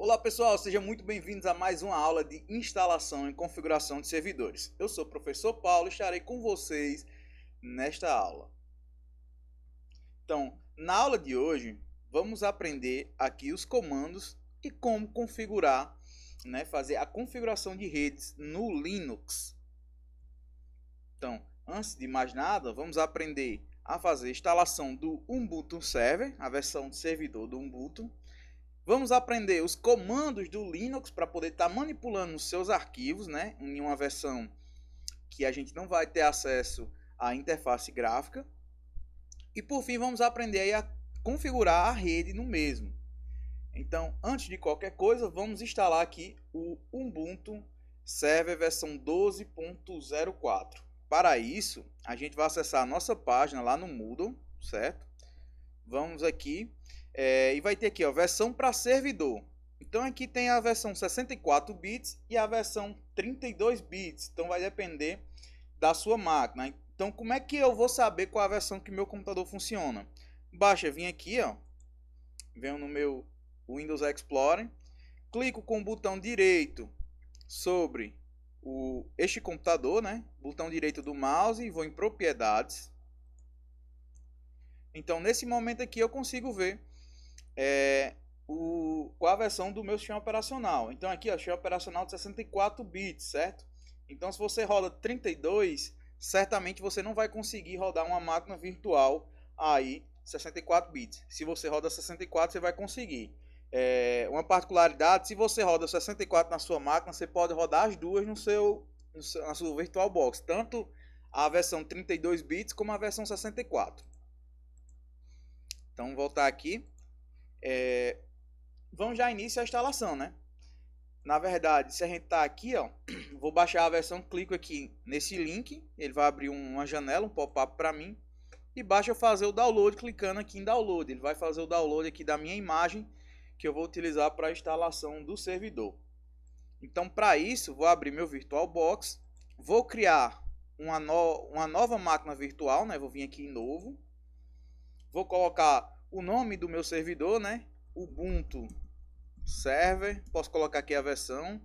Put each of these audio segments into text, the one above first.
Olá pessoal, sejam muito bem-vindos a mais uma aula de instalação e configuração de servidores. Eu sou o professor Paulo e estarei com vocês nesta aula. Então, na aula de hoje, vamos aprender aqui os comandos e como configurar, fazer a configuração de redes no Linux. Então, antes de mais nada, vamos aprender a fazer a instalação do Ubuntu Server, a versão de servidor do Ubuntu. Vamos aprender os comandos do Linux para poder estar manipulando os seus arquivos, em uma versão que a gente não vai ter acesso à interface gráfica. E por fim, vamos aprender aí a configurar a rede no mesmo. Então, antes de qualquer coisa, vamos instalar aqui o Ubuntu Server versão 12.04. Para isso, a gente vai acessar a nossa página lá no Moodle, certo? Vamos aqui. E vai ter aqui, ó, versão para servidor. Então aqui tem a versão 64 bits e a versão 32 bits. Então vai depender da sua máquina. Então como é que eu vou saber qual a versão que meu computador funciona? Basta vir aqui, ó, venho no meu Windows Explorer, clico com o botão direito sobre este computador, botão direito do mouse e vou em propriedades. Então nesse momento aqui eu consigo ver qual a versão do meu sistema operacional. Então aqui, ó, sistema operacional de 64 bits, certo? Então se você roda 32, certamente você não vai conseguir rodar uma máquina virtual aí 64 bits. Se você roda 64, você vai conseguir. Uma particularidade, se você roda 64 na sua máquina, você pode rodar as duas na sua VirtualBox, tanto a versão 32 bits como a versão 64. Então voltar aqui. Vamos já iniciar a instalação, Na verdade, se a gente tá aqui, ó, vou baixar a versão, clico aqui nesse link, ele vai abrir uma janela, um pop-up para mim, e basta eu fazer o download clicando aqui em download. Ele vai fazer o download aqui da minha imagem que eu vou utilizar para a instalação do servidor. Então, para isso, vou abrir meu VirtualBox, vou criar uma nova máquina virtual, Vou vir aqui em novo, vou colocar o nome do meu servidor, Ubuntu Server, posso colocar aqui a versão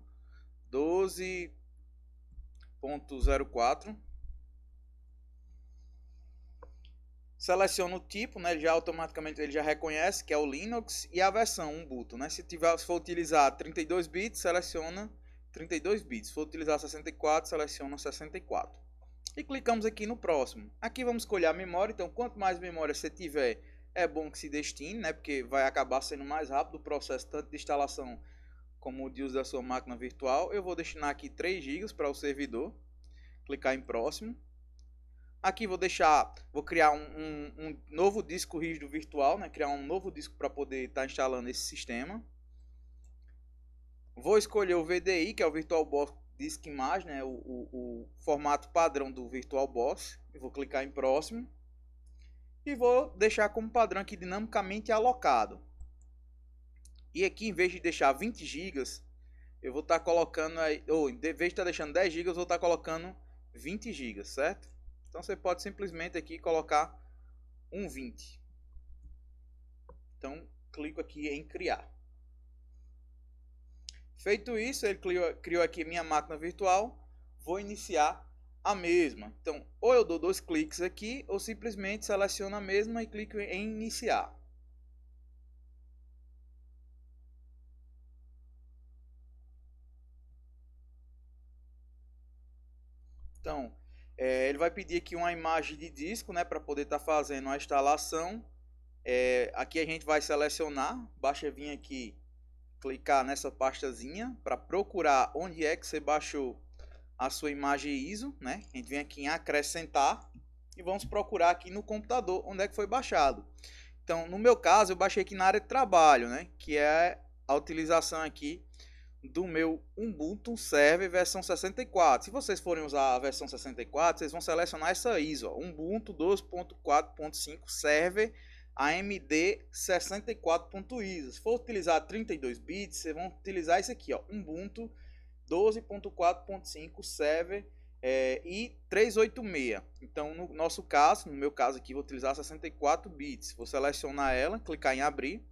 12.04. Seleciono o tipo, ele já automaticamente ele já reconhece que é o Linux, e a versão Ubuntu, Se for utilizar 32 bits, seleciona 32 bits. Se for utilizar 64, seleciona 64. E clicamos aqui no próximo. Aqui vamos escolher a memória, então quanto mais memória você tiver, é bom que se destine, porque vai acabar sendo mais rápido o processo tanto de instalação como de uso da sua máquina virtual. Eu vou destinar aqui 3 GB para o servidor. Clicar em próximo. Aqui vou criar um novo disco rígido virtual, criar um novo disco para poder estar instalando esse sistema. Vou escolher o VDI, que é o VirtualBox Disk Image, o formato padrão do VirtualBox. Eu vou clicar em próximo. E vou deixar como padrão aqui dinamicamente alocado. E aqui, em vez de deixar 20 GB, eu vou estar colocando aí, ou em vez de estar deixando 10 GB, eu vou estar colocando 20 GB, certo? Então você pode simplesmente aqui colocar um 20. Então clico aqui em criar. Feito isso, ele criou aqui minha máquina virtual. Vou iniciar a mesma. Então, ou eu dou 2 cliques aqui, ou simplesmente seleciono a mesma e clico em iniciar. Então, ele vai pedir aqui uma imagem de disco, para poder estar fazendo a instalação. Aqui a gente vai selecionar, basta vir aqui, clicar nessa pastazinha para procurar onde é que você baixou a sua imagem ISO, A gente vem aqui em acrescentar e vamos procurar aqui no computador onde é que foi baixado. Então, no meu caso, eu baixei aqui na área de trabalho, que é a utilização aqui do meu Ubuntu Server versão 64. Se vocês forem usar a versão 64, vocês vão selecionar essa ISO, ó, Ubuntu 12.4.5 Server AMD 64.ISO. Se for utilizar 32 bits, vocês vão utilizar isso aqui, ó, Ubuntu 12.4.5 Server e 386. Então, no nosso caso, no meu caso aqui, vou utilizar 64 bits. Vou selecionar ela, clicar em abrir.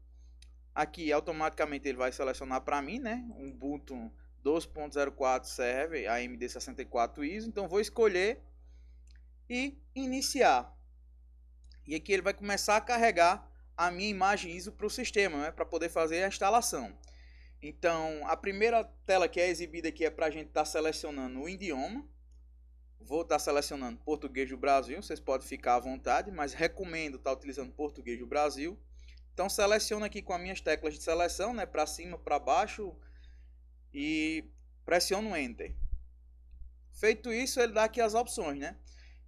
Aqui automaticamente ele vai selecionar para mim, né? Um Ubuntu 12.04 serve AMD64 ISO. Então vou escolher e iniciar. E aqui ele vai começar a carregar a minha imagem ISO para o sistema, né? Para poder fazer a instalação. Então a primeira tela que é exibida aqui é para a gente estar selecionando o idioma. Vou estar selecionando português do Brasil, vocês podem ficar à vontade, mas recomendo estar utilizando português do Brasil. Então seleciono aqui com as minhas teclas de seleção, né, para cima, para baixo e pressiono Enter. Feito isso, ele dá aqui as opções, né?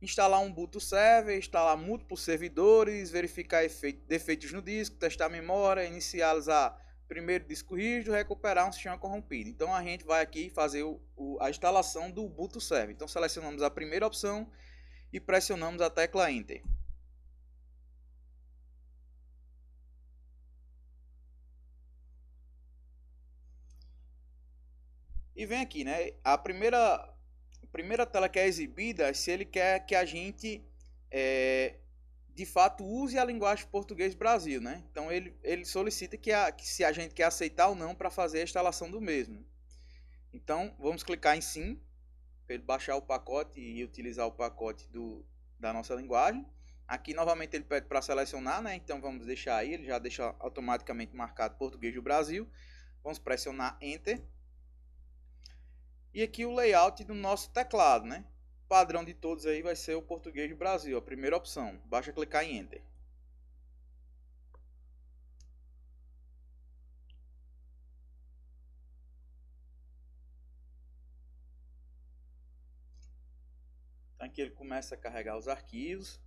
Instalar um Ubuntu Server, instalar múltiplos servidores, verificar defeitos no disco, testar a memória, inicializar primeiro disco rígido, recuperar um sistema corrompido. Então a gente vai aqui fazer a instalação do Ubuntu Server. Então selecionamos a primeira opção e pressionamos a tecla Enter. E vem aqui, né? A primeira tela que é exibida, se ele quer que a gente de fato use a linguagem português Brasil, né? Então ele solicita que se a gente quer aceitar ou não para fazer a instalação do mesmo. Então vamos clicar em sim, para ele baixar o pacote e utilizar o pacote da nossa linguagem. Aqui novamente ele pede para selecionar, né? Então vamos deixar aí, ele já deixa automaticamente marcado português do Brasil. Vamos pressionar Enter. E aqui o layout do nosso teclado, né? O padrão de todos aí vai ser o português do Brasil, a primeira opção. Basta clicar em Enter. Então aqui ele começa a carregar os arquivos.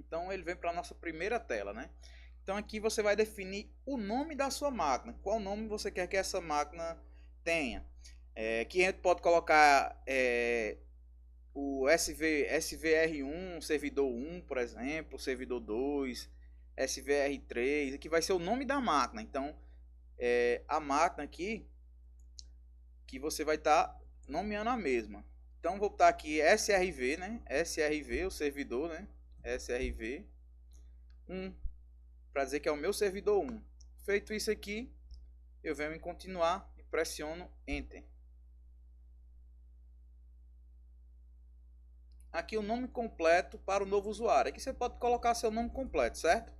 Então ele vem para a nossa primeira tela, né? Então aqui você vai definir o nome da sua máquina. Qual nome você quer que essa máquina tenha? Aqui a gente pode colocar o SVR1, servidor 1, por exemplo, servidor 2, SVR3. Aqui vai ser o nome da máquina. Então a máquina aqui que você vai estar nomeando a mesma. Então vou botar aqui SRV, né? SRV, o servidor, né? SRV 1, para dizer que é o meu servidor 1. Feito isso aqui, eu venho em continuar e pressiono Enter. Aqui o nome completo para o novo usuário. Aqui você pode colocar seu nome completo, certo?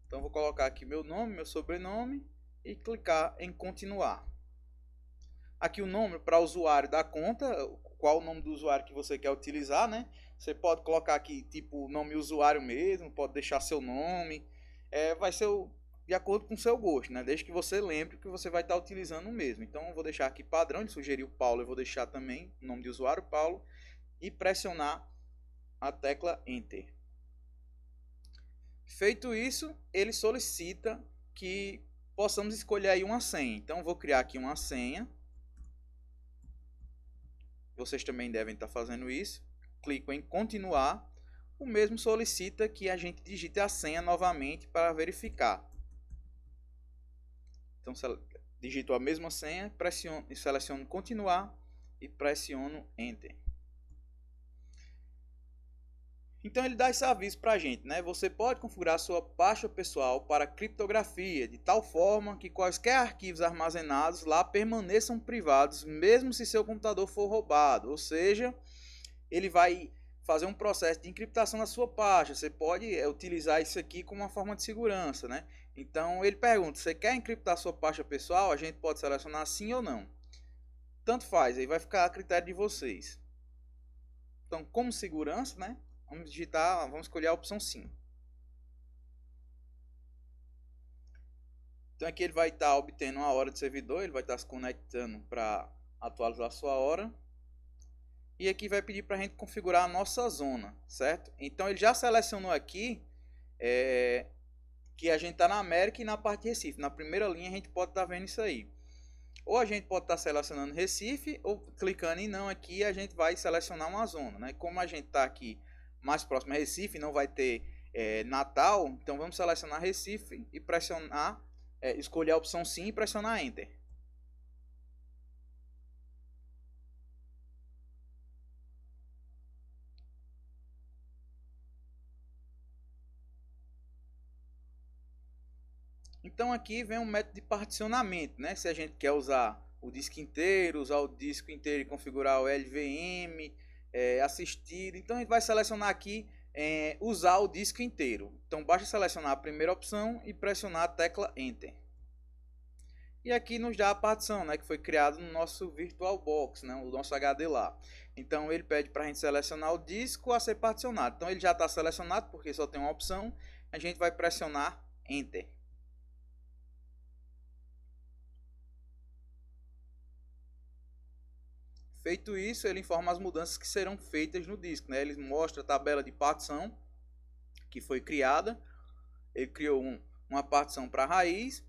Então vou colocar aqui meu nome, meu sobrenome e clicar em continuar. Aqui o nome para o usuário da conta, qual o nome do usuário que você quer utilizar, né? Você pode colocar aqui tipo nome usuário mesmo, pode deixar seu nome, vai ser de acordo com o seu gosto, né? Desde que você lembre que você vai estar utilizando o mesmo. Então eu vou deixar aqui padrão, ele sugeriu Paulo, eu vou deixar também o nome de usuário Paulo e pressionar a tecla Enter. Feito isso, ele solicita que possamos escolher aí uma senha. Então vou criar aqui uma senha. Vocês também devem estar fazendo isso. Clico em continuar. O mesmo solicita que a gente digite a senha novamente para verificar. Então digito a mesma senha, seleciono continuar e pressiono Enter. Então ele dá esse aviso para a gente, né? Você pode configurar sua pasta pessoal para criptografia, de tal forma que quaisquer arquivos armazenados lá permaneçam privados, mesmo se seu computador for roubado. Ou seja, ele vai fazer um processo de encriptação na sua pasta. Você pode utilizar isso aqui como uma forma de segurança, né? Então ele pergunta, você quer encriptar sua pasta pessoal? A gente pode selecionar sim ou não. Tanto faz, aí vai ficar a critério de vocês. Então, como segurança, né? Vamos digitar, vamos escolher a opção sim. Então aqui ele vai estar obtendo uma hora de servidor, ele vai estar se conectando para atualizar a sua hora. E aqui vai pedir para a gente configurar a nossa zona, certo? Então ele já selecionou aqui que a gente está na América e na parte de Recife. Na primeira linha a gente pode estar vendo isso aí. Ou a gente pode estar selecionando Recife, ou clicando em não aqui a gente vai selecionar uma zona, né? Como a gente está aqui mais próximo a Recife, não vai ter Natal, então vamos selecionar Recife e pressionar, escolher a opção sim e pressionar Enter. Então aqui vem um método de particionamento, né? Se a gente quer usar o disco inteiro, usar o disco inteiro e configurar o LVM, assistir, então a gente vai selecionar aqui usar o disco inteiro. Então basta selecionar a primeira opção e pressionar a tecla Enter. E aqui nos dá a partição, né, que foi criado no nosso VirtualBox, né, o nosso HD lá. Então ele pede para a gente selecionar o disco a ser particionado. Então ele já está selecionado porque só tem uma opção. A gente vai pressionar Enter. Feito isso, ele informa as mudanças que serão feitas no disco, né? Ele mostra a tabela de partição que foi criada. Ele criou uma partição para a raiz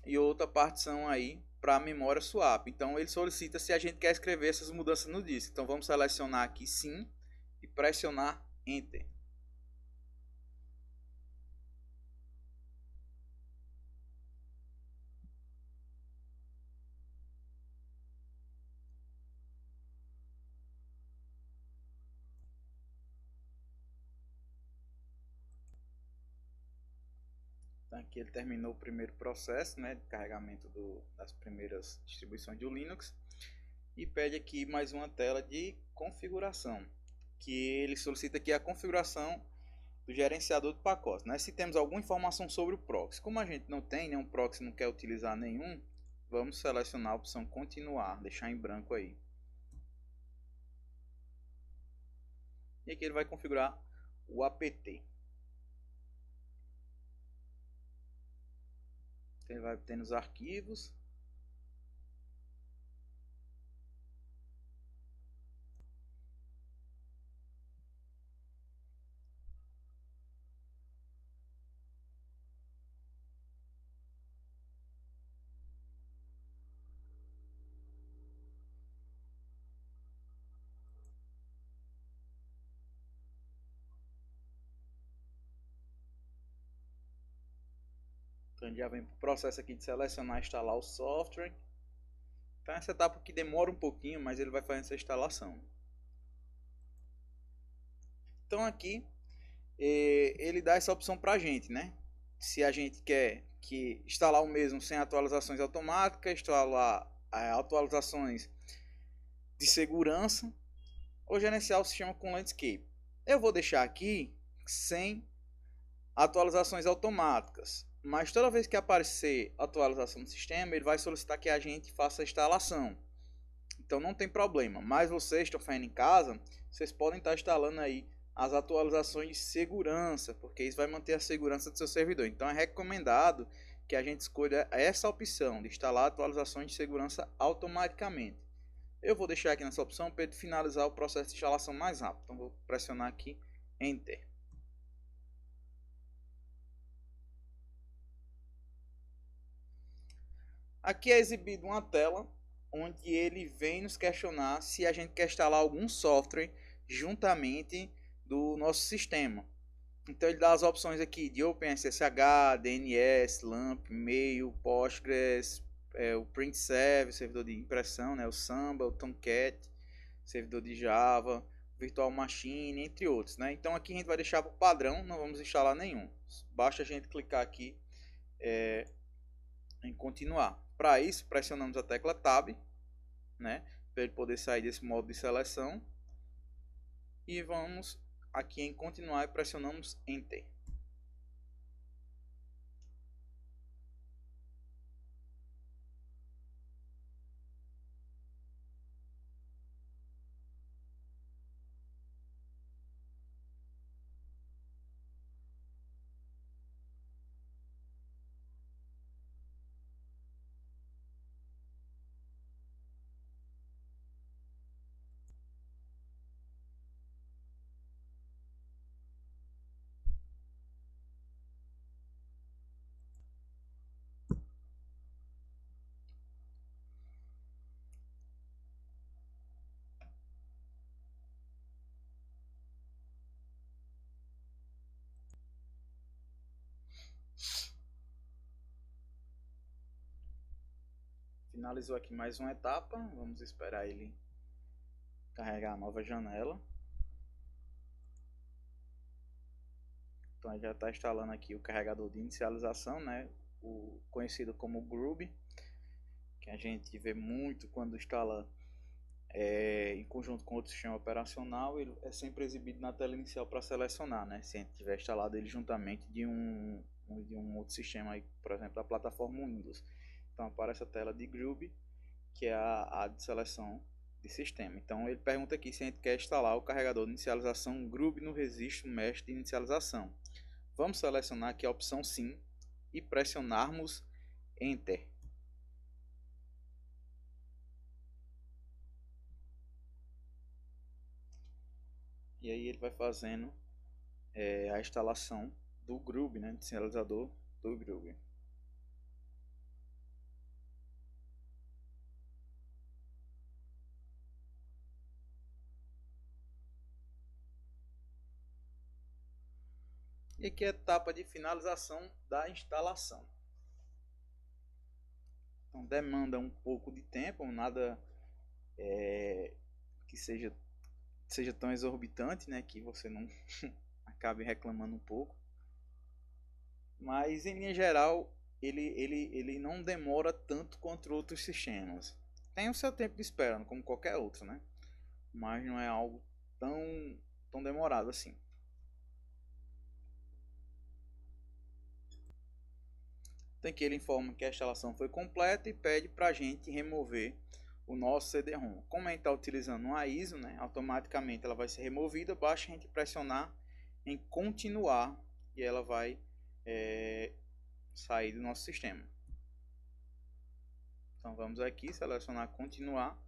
e outra partição aí para a memória swap. Então ele solicita se a gente quer escrever essas mudanças no disco. Então vamos selecionar aqui sim e pressionar Enter. Então aqui ele terminou o primeiro processo, né, de carregamento das primeiras distribuições do Linux e pede aqui mais uma tela de configuração, que ele solicita aqui a configuração do gerenciador de pacotes, né? Se temos alguma informação sobre o proxy. Como a gente não tem nenhum proxy, não quer utilizar nenhum, vamos selecionar a opção continuar, deixar em branco aí. E aqui ele vai configurar o apt. Então ele vai obter os arquivos. Então já vem para o processo aqui de selecionar e instalar o software. Então essa etapa que demora um pouquinho, mas ele vai fazer essa instalação. Então aqui ele dá essa opção para a gente, né? Se a gente quer que instalar o mesmo sem atualizações automáticas, instalar atualizações de segurança ou gerenciar o sistema com landscape. Eu vou deixar aqui sem atualizações automáticas, mas toda vez que aparecer atualização do sistema, ele vai solicitar que a gente faça a instalação. Então não tem problema, mas vocês estão fazendo em casa, vocês podem estar instalando aí as atualizações de segurança, porque isso vai manter a segurança do seu servidor. Então é recomendado que a gente escolha essa opção de instalar atualizações de segurança automaticamente. Eu vou deixar aqui nessa opção para ele finalizar o processo de instalação mais rápido. Então vou pressionar aqui Enter. Aqui é exibido uma tela onde ele vem nos questionar se a gente quer instalar algum software juntamente do nosso sistema. Então ele dá as opções aqui de OpenSSH, DNS, LAMP, Mail, Postgres, o PrintServe, servidor de impressão, né, o Samba, o Tomcat, servidor de Java, Virtual Machine, entre outros, né? Então aqui a gente vai deixar para o padrão, não vamos instalar nenhum. Basta a gente clicar aqui em continuar. Para isso, pressionamos a tecla Tab, né, para ele poder sair desse modo de seleção. E vamos aqui em continuar e pressionamos Enter. finalizou aqui mais uma etapa. Vamos esperar ele carregar a nova janela. Então já está instalando aqui o carregador de inicialização, né? O conhecido como Groovy, que a gente vê muito quando instala em conjunto com outro sistema operacional. Ele é sempre exibido na tela inicial para selecionar, né? Se a gente tiver instalado ele juntamente de um outro sistema, aí, por exemplo, da plataforma Windows. Então aparece a tela de Groovy, que é a de seleção de sistema. Então ele pergunta aqui se a gente quer instalar o carregador de inicialização Groovy no registro mestre de inicialização. Vamos selecionar aqui a opção sim e pressionarmos Enter. E aí ele vai fazendo a instalação do Groovy, né, inicializador do Groovy. E aqui é a etapa de finalização da instalação. Então demanda um pouco de tempo, nada que seja tão exorbitante, né, que você não acabe reclamando um pouco. Mas em linha geral ele não demora tanto quanto outros sistemas. Tem o seu tempo de espera, como qualquer outro, né? Mas não é algo tão demorado assim. Tem que ele informa que a instalação foi completa e pede para a gente remover o nosso CD-ROM. Como a gente está utilizando uma ISO, né, automaticamente ela vai ser removida. Basta a gente pressionar em continuar e ela vai sair do nosso sistema. Então vamos aqui selecionar continuar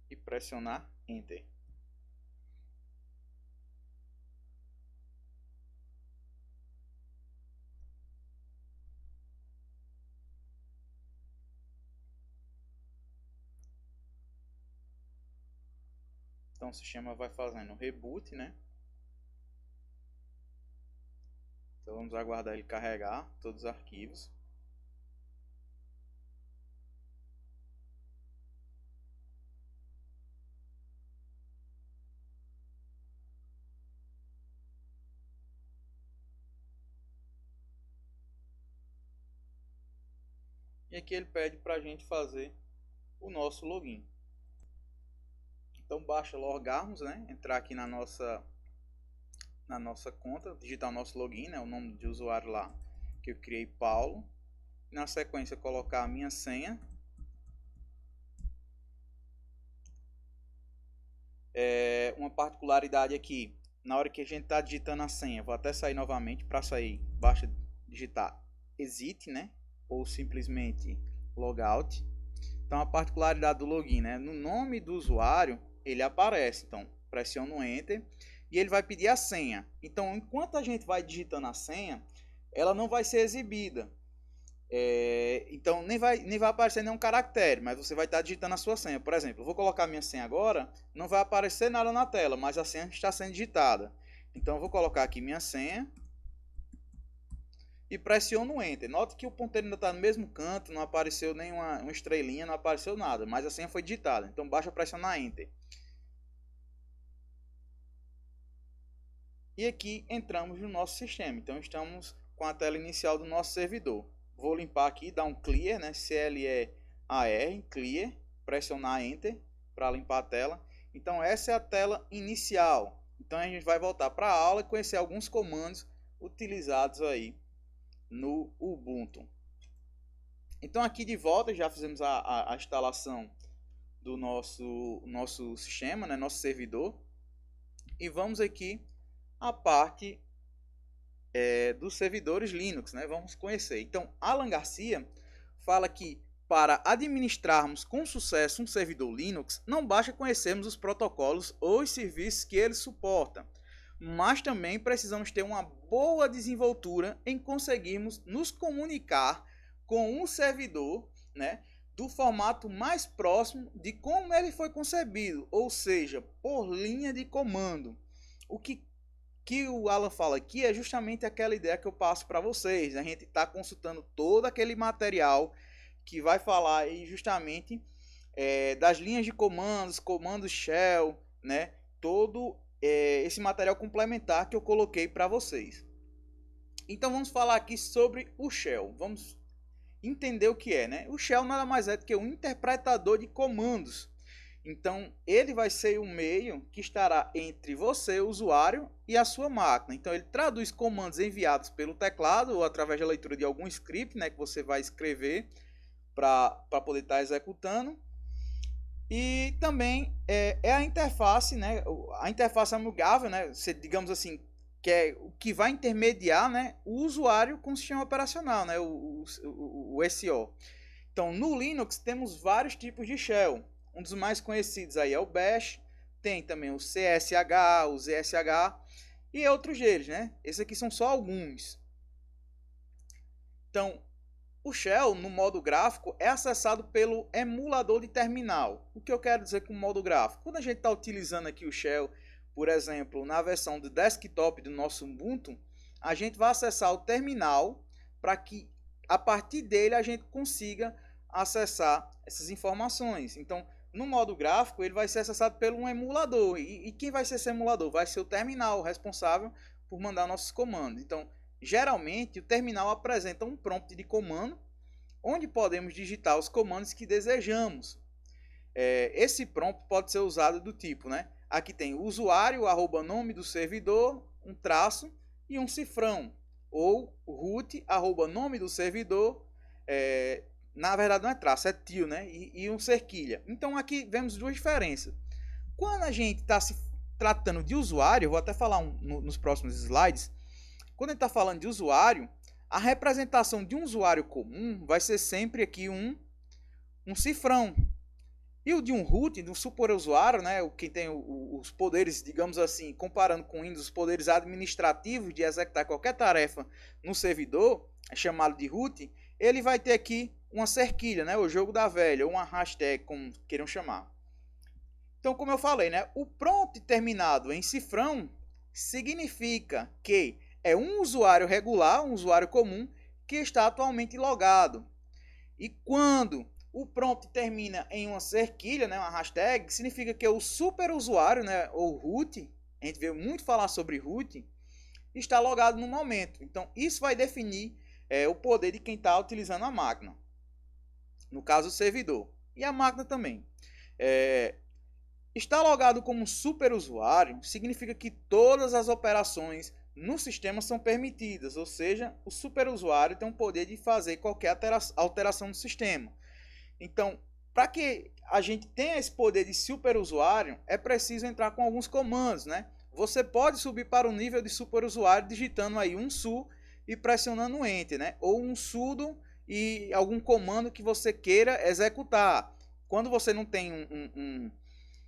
e pressionar Enter. Então o sistema vai fazendo reboot, né? Então vamos aguardar ele carregar todos os arquivos. E aqui ele pede para a gente fazer o nosso login. Então basta logarmos, né? Entrar aqui na nossa conta, digitar o nosso login, né? O nome de usuário lá que eu criei, Paulo. Na sequência colocar a minha senha. Uma particularidade aqui, na hora que a gente está digitando a senha, vou até sair novamente. Para sair, basta digitar exit, né? Ou simplesmente logout. Então a particularidade do login, né? No nome do usuário ele aparece. Então pressiono Enter e ele vai pedir a senha. Então enquanto a gente vai digitando a senha, ela não vai ser exibida. Então nem vai aparecer nenhum caractere, mas você vai estar digitando a sua senha. Por exemplo, eu vou colocar a minha senha agora, não vai aparecer nada na tela, mas a senha está sendo digitada. Então eu vou colocar aqui minha senha e pressiono Enter. Note que o ponteiro ainda está no mesmo canto, não apareceu nenhuma estrelinha, não apareceu nada, mas a senha foi digitada. Então basta pressionar Enter. E aqui entramos no nosso sistema. Então estamos com a tela inicial do nosso servidor. Vou limpar aqui, dar um clear, né? CLEAR, clear, pressionar Enter para limpar a tela. Então essa é a tela inicial. Então a gente vai voltar para a aula e conhecer alguns comandos utilizados aí no Ubuntu. Então aqui de volta já fizemos a instalação do nosso sistema, né? Nosso servidor. E vamos aqui a parte dos servidores Linux, né? Vamos conhecer. Então, Alan Garcia fala que para administrarmos com sucesso um servidor Linux, não basta conhecermos os protocolos ou os serviços que ele suporta, mas também precisamos ter uma boa desenvoltura em conseguirmos nos comunicar com um servidor, né, do formato mais próximo de como ele foi concebido, ou seja, por linha de comando. O que o Alan fala aqui é justamente aquela ideia que eu passo para vocês. A gente está consultando todo aquele material que vai falar aí justamente das linhas de comandos, comandos shell, né? Todo esse material complementar que eu coloquei para vocês. Então vamos falar aqui sobre o shell. Vamos entender o que é, né? O shell nada mais é do que um interpretador de comandos. Então ele vai ser o meio que estará entre você, o usuário, e a sua máquina. Então ele traduz comandos enviados pelo teclado ou através da leitura de algum script, né, que você vai escrever para poder estar executando. E também é a interface, né? A interface amigável, né? Você, digamos assim, que é o que vai intermediar, né, o usuário com o sistema operacional, né, o SO. Então, no Linux temos vários tipos de shell. Um dos mais conhecidos aí é o Bash, tem também o CSH, o ZSH e outros deles, né? Esses aqui são só alguns. Então, o shell, no modo gráfico, é acessado pelo emulador de terminal. O que eu quero dizer com modo gráfico? Quando a gente está utilizando aqui o shell, por exemplo, na versão do desktop do nosso Ubuntu, a gente vai acessar o terminal para que a partir dele a gente consiga acessar essas informações. Então, no modo gráfico, ele vai ser acessado pelo um emulador. E quem vai ser esse emulador? Vai ser o terminal responsável por mandar nossos comandos. Então, geralmente, o terminal apresenta um prompt de comando, onde podemos digitar os comandos que desejamos. Esse prompt pode ser usado do tipo, né? Aqui tem usuário, @nome do servidor, um traço e um cifrão. Ou root, @nome do servidor, na verdade não é traço, é tio, né? E um cerquilha. Então aqui vemos duas diferenças. Quando a gente está se tratando de usuário, eu vou até falar nos próximos slides. Quando a gente está falando de usuário, a representação de um usuário comum vai ser sempre aqui um cifrão. E o de um root, de um superusuário, né, quem tem os poderes, digamos assim, comparando com o Windows, os poderes administrativos de executar qualquer tarefa no servidor, é chamado de root, ele vai ter aqui uma cerquilha, né, o jogo da velha, ou uma hashtag, como queiram chamar. Então, como eu falei, né, o prompt terminado em cifrão significa que é um usuário regular, um usuário comum, que está atualmente logado. E quando o prompt termina em uma cerquilha, né, uma hashtag, significa que o superusuário, né, ou root, a gente vê muito falar sobre root, está logado no momento. Então, isso vai definir o poder de quem está utilizando a máquina. No caso, o servidor. E a máquina também. Estar logado como superusuário significa que todas as operações no sistema são permitidas, ou seja, o superusuário tem o poder de fazer qualquer alteração no sistema. Então, para que a gente tenha esse poder de superusuário, é preciso entrar com alguns comandos, né? Você pode subir para o nível de superusuário digitando aí um su e pressionando o enter, né? Ou um sudo e algum comando que você queira executar. Quando você não tem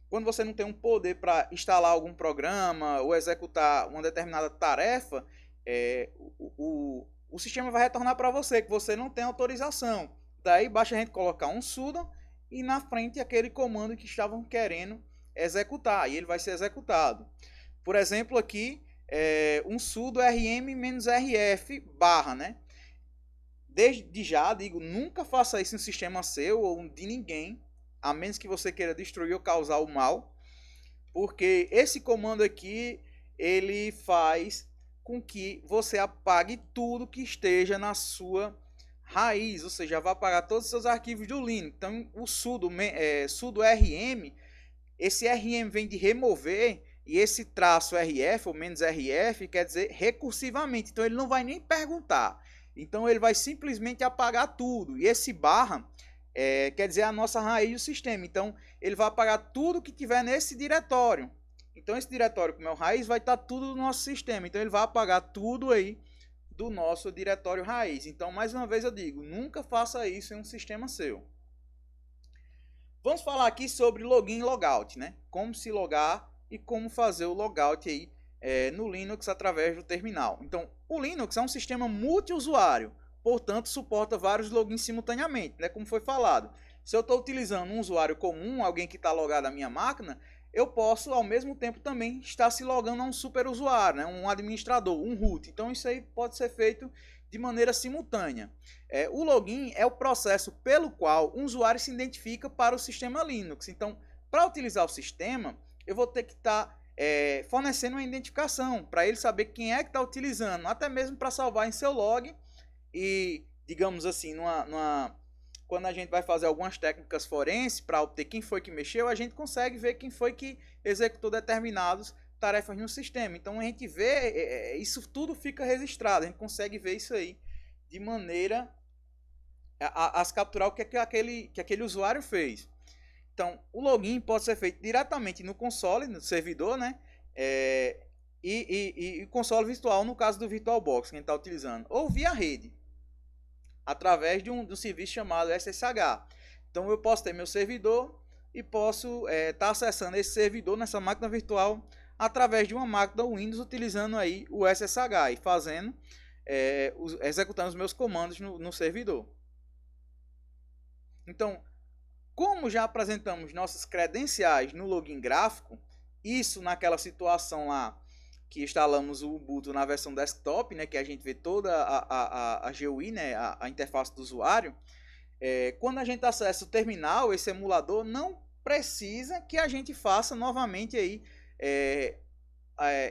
quando você não tem um poder para instalar algum programa ou executar uma determinada tarefa, o sistema vai retornar para você que você não tem autorização. Daí basta a gente colocar um sudo e na frente aquele comando que estavam querendo executar, e ele vai ser executado. Por exemplo, aqui um sudo rm-rf barra, né? Desde já digo, nunca faça isso em sistema seu ou de ninguém, a menos que você queira destruir ou causar o mal, porque esse comando aqui, ele faz com que você apague tudo que esteja na sua raiz, ou seja, vai apagar todos os seus arquivos do Linux. Então, o sudo rm, esse rm vem de remover, e esse traço rf, ou menos rf, quer dizer recursivamente. Então, ele não vai nem perguntar. Então, ele vai simplesmente apagar tudo. E esse barra quer dizer a nossa raiz do sistema. Então, ele vai apagar tudo que tiver nesse diretório. Então, esse diretório, como é o raiz, vai estar tudo no nosso sistema. Então, ele vai apagar tudo aí do nosso diretório raiz. Então, mais uma vez eu digo, nunca faça isso em um sistema seu. Vamos falar aqui sobre login e logout, né? Como se logar e como fazer o logout aí no Linux através do terminal. Então, o Linux é um sistema multiusuário, portanto, suporta vários logins simultaneamente, né? Como foi falado. Se eu estou utilizando um usuário comum, alguém que está logado à minha máquina, eu posso ao mesmo tempo também estar se logando a um super usuário, né? Um administrador, um root. Então isso aí pode ser feito de maneira simultânea. O login é o processo pelo qual um usuário se identifica para o sistema Linux. Então, para utilizar o sistema, eu vou ter que estar fornecendo uma identificação para ele saber quem é que está utilizando, até mesmo para salvar em seu log e, digamos assim, quando a gente vai fazer algumas técnicas forenses para obter quem foi que mexeu, a gente consegue ver quem foi que executou determinadas tarefas no sistema. Então a gente vê, isso tudo fica registrado, a gente consegue ver isso aí de maneira a capturar o que aquele usuário fez. Então o login pode ser feito diretamente no console, no servidor, né? E console virtual no caso do VirtualBox que a gente está utilizando, ou via rede, através de um serviço chamado SSH. Então eu posso ter meu servidor e posso estar acessando esse servidor nessa máquina virtual através de uma máquina Windows utilizando aí o SSH e fazendo, executando os meus comandos no servidor. Então, como já apresentamos nossas credenciais no login gráfico, isso naquela situação lá que instalamos o Ubuntu na versão desktop, né, que a gente vê toda a GUI, né, a interface do usuário, quando a gente acessa o terminal, esse emulador não precisa que a gente faça novamente aí,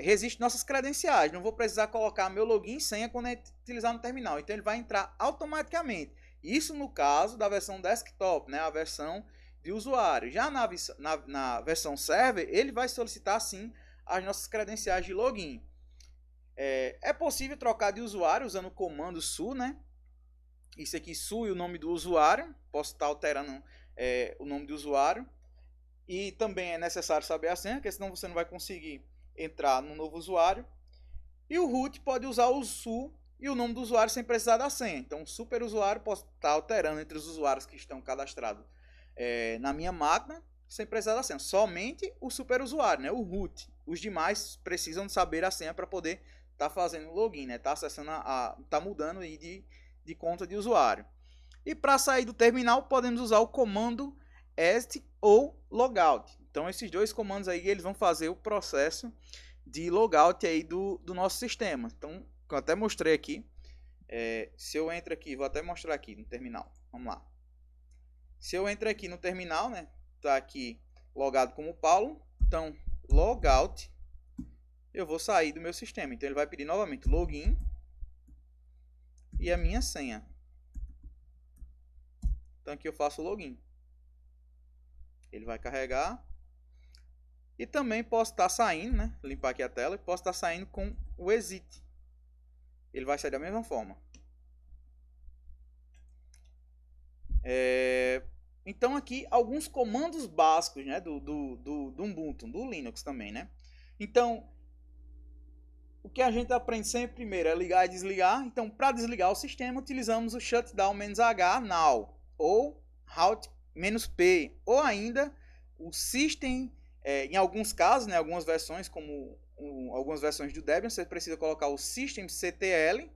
registre nossas credenciais. Não vou precisar colocar meu login e senha quando a gente utilizar no terminal. Então ele vai entrar automaticamente. Isso no caso da versão desktop, né, a versão de usuário. Já na versão server, ele vai solicitar sim as nossas credenciais de login. É possível trocar de usuário usando o comando su, né? Isso aqui, su e o nome do usuário. Posso estar alterando o nome do usuário. E também é necessário saber a senha, porque senão você não vai conseguir entrar no novo usuário. E o root pode usar o su e o nome do usuário sem precisar da senha. Então, o super usuário posso estar alterando entre os usuários que estão cadastrados na minha máquina sem precisar da senha. Somente o super usuário, né? O root. Os demais precisam saber a senha para poder estar fazendo o login, né? Tá acessando tá mudando aí de conta de usuário. E para sair do terminal podemos usar o comando exit ou logout. Então esses dois comandos aí eles vão fazer o processo de logout aí do nosso sistema. Então eu até mostrei aqui. Se eu entro aqui, vou até mostrar aqui no terminal. Vamos lá. Se eu entro aqui no terminal, né? Tá aqui logado como Paulo. Então logout. Eu vou sair do meu sistema. Então ele vai pedir novamente login e a minha senha. Então aqui eu faço login. Ele vai carregar. E também posso estar saindo, né? Limpar aqui a tela. Posso estar saindo com o exit. Ele vai sair da mesma forma. Então aqui alguns comandos básicos, né? do Ubuntu, do Linux também, né? Então o que a gente aprende sempre primeiro é ligar e desligar. Então para desligar o sistema utilizamos o shutdown-h now ou halt-p ou ainda o system. Em alguns casos, né, algumas versões, como algumas versões do Debian, você precisa colocar o systemctl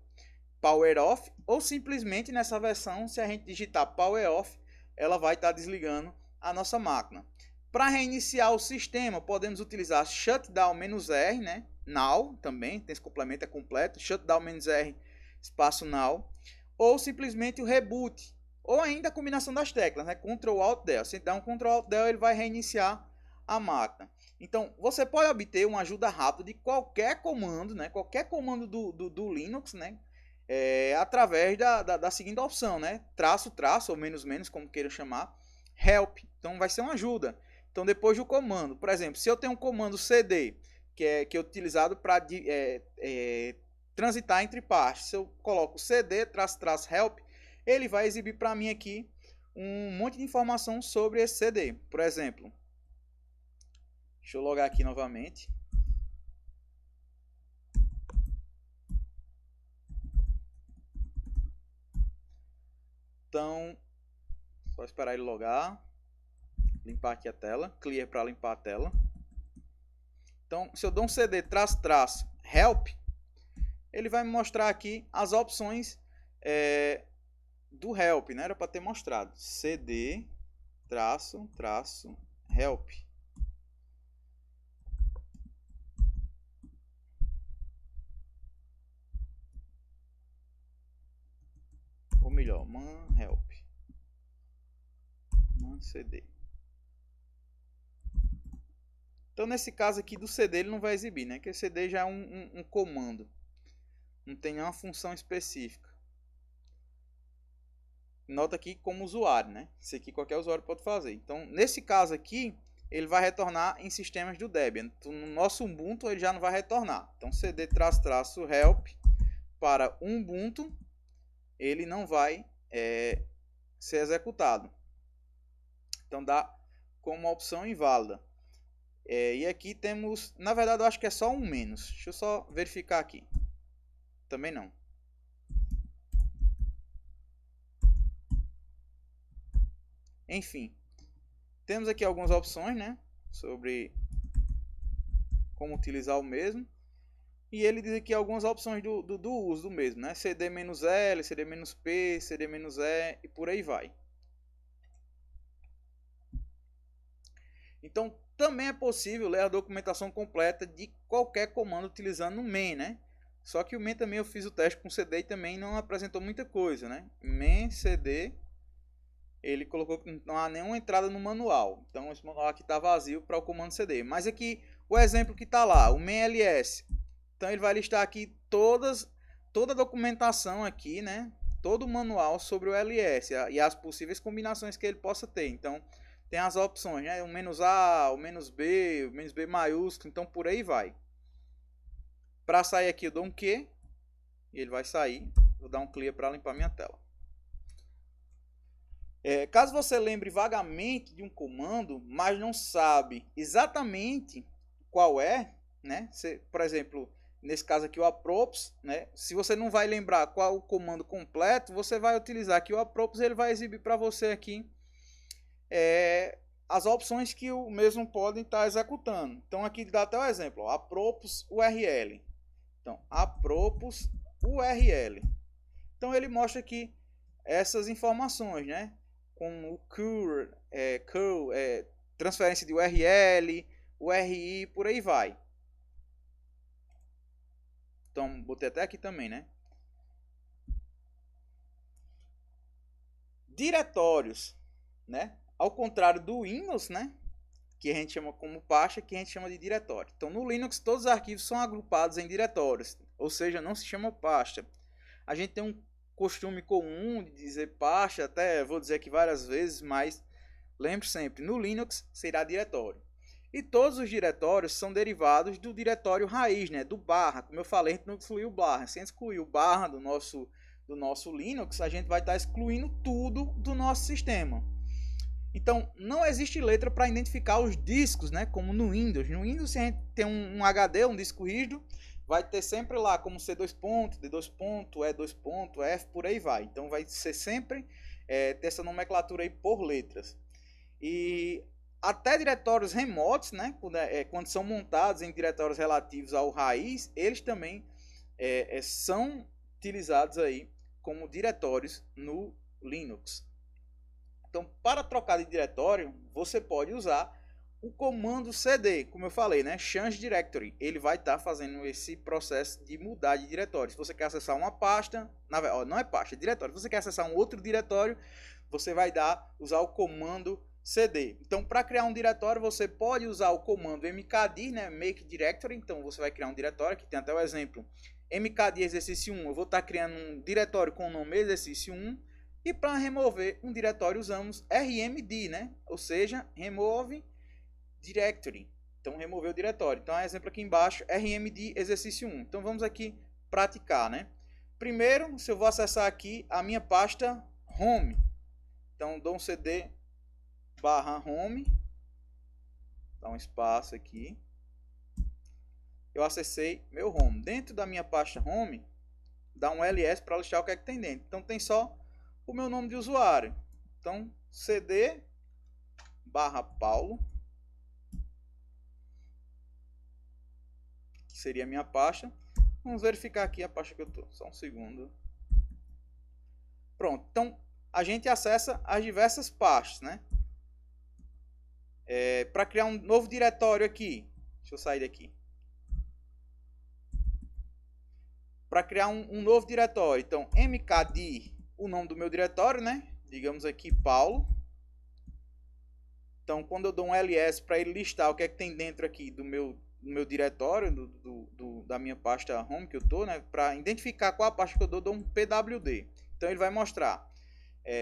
power off, ou simplesmente nessa versão, se a gente digitar power off, ela vai estar desligando a nossa máquina. Para reiniciar o sistema, podemos utilizar shutdown-r, né, now também, tem esse complemento, é completo, shutdown-r espaço now, ou simplesmente o reboot, ou ainda a combinação das teclas, né, Ctrl Alt Del. Se der um Ctrl Alt Del, ele vai reiniciar a máquina. Então você pode obter uma ajuda rápida de qualquer comando, né? Qualquer comando do Linux, né? Através da seguinte opção, né? Traço, ou menos, como queiram chamar, help. Então vai ser uma ajuda. Então depois do comando, por exemplo, se eu tenho um comando cd que é utilizado para transitar entre pastas, se eu coloco cd --help, ele vai exibir para mim aqui um monte de informação sobre esse cd. Por exemplo, deixa eu logar aqui novamente. Então, só esperar ele logar. Limpar aqui a tela. Clear para limpar a tela. Então, se eu dou um cd --help, ele vai me mostrar aqui as opções do help, né? Era para ter mostrado. cd --help. ó, man help, man cd. Então nesse caso aqui do cd ele não vai exibir, né? Porque cd já é um comando, não tem nenhuma função específica. Nota aqui como usuário, né? Isso aqui qualquer usuário pode fazer. Então nesse caso aqui ele vai retornar em sistemas do Debian. Então, no nosso Ubuntu ele já não vai retornar. Então cd-help para Ubuntu ele não vai ser executado. Então dá como uma opção inválida. E aqui temos, na verdade eu acho que é só um menos. Deixa eu só verificar aqui. Também não. Enfim, temos aqui algumas opções, né, sobre como utilizar o mesmo. E ele diz aqui algumas opções do uso do mesmo, né? cd-l, cd-p, cd-e e por aí vai. Então, também é possível ler a documentação completa de qualquer comando utilizando o man, né? Só que o man também eu fiz o teste com cd e também não apresentou muita coisa, né? Man cd, ele colocou que não há nenhuma entrada no manual. Então, esse manual aqui está vazio para o comando cd. Mas aqui, o exemplo que está lá, o man ls. Então ele vai listar aqui toda a documentação aqui, né? Todo o manual sobre o ls e as possíveis combinações que ele possa ter. Então tem as opções, né? O "-a", o "-b", o "-b" maiúsculo, então por aí vai. Para sair aqui eu dou um Q e ele vai sair. Vou dar um clear para limpar minha tela. Caso você lembre vagamente de um comando, mas não sabe exatamente qual é, né? Por exemplo, nesse caso aqui o approps, né? Se você não vai lembrar qual o comando completo, você vai utilizar aqui o approps, ele vai exibir para você aqui as opções que o mesmo podem estar executando. Então aqui dá até o exemplo, ó, approps url. Então approps url. Então ele mostra aqui essas informações, né? Como o curl, transferência de URL, URI, por aí vai. Então, botei até aqui também, né? Diretórios, né? Ao contrário do Windows, né? Que a gente chama como pasta, que a gente chama de diretório. Então, no Linux, todos os arquivos são agrupados em diretórios, ou seja, não se chama pasta. A gente tem um costume comum de dizer pasta, até vou dizer aqui várias vezes, mas lembre sempre, no Linux será diretório. E todos os diretórios são derivados do diretório raiz, né, do barra. Como eu falei, a gente não excluiu o barra. Se excluir o barra do nosso Linux, a gente vai estar excluindo tudo do nosso sistema. Então, não existe letra para identificar os discos, né, como no Windows. No Windows, se a gente tem um HD, um disco rígido, vai ter sempre lá como C2 ponto, D2 ponto, E2 ponto, F, por aí vai. Então, vai ser sempre ter essa nomenclatura aí por letras. E até diretórios remotos, né, quando são montados em diretórios relativos ao raiz, eles também são utilizados aí como diretórios no Linux. Então, para trocar de diretório, você pode usar o comando cd, como eu falei, né, change directory. Ele vai estar fazendo esse processo de mudar de diretório. Se você quer acessar uma pasta, não é pasta, é diretório. Se você quer acessar um outro diretório, você vai usar o comando cd. Então, para criar um diretório, você pode usar o comando mkdir, né, make directory. Então, você vai criar um diretório, que tem até o exemplo mkdir exercício 1. Eu vou estar criando um diretório com o nome exercício 1. E para remover um diretório usamos rmd, né? Ou seja, remove directory. Então, remover o diretório. Então, exemplo aqui embaixo, rmd exercício 1. Então, vamos aqui praticar, né? Primeiro, se eu vou acessar aqui a minha pasta home. Então, dou um cd barra home. Dá um espaço aqui. Eu acessei meu home. Dentro da minha pasta home, dá um ls para listar o que é que tem dentro. Então, tem só o meu nome de usuário. Então, cd barra Paulo, que seria a minha pasta. Vamos verificar aqui a pasta que eu estou. Só um segundo. Pronto. Então, a gente acessa as diversas pastas, né? Para criar um novo diretório aqui. Deixa eu sair daqui. Para criar um novo diretório. Então, mkdir o nome do meu diretório, né? Digamos aqui Paulo. Então, quando eu dou um ls para ele listar o que é que tem dentro aqui do meu diretório, da minha pasta home que eu estou, né? Para identificar qual a pasta que eu dou um pwd. Então, ele vai mostrar.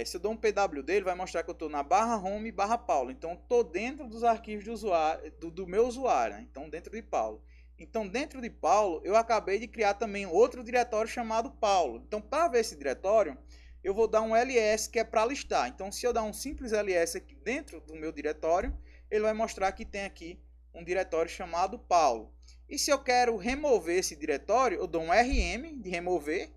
Se eu dou um pwd, ele vai mostrar que eu estou na barra home barra Paulo. Então, estou dentro dos arquivos do usuário, do meu usuário, né? Então, dentro de Paulo. Então, dentro de Paulo, eu acabei de criar também outro diretório chamado Paulo. Então, para ver esse diretório, eu vou dar um ls que é para listar. Então, se eu dar um simples ls aqui dentro do meu diretório, ele vai mostrar que tem aqui um diretório chamado Paulo. E se eu quero remover esse diretório, eu dou um rm de remover,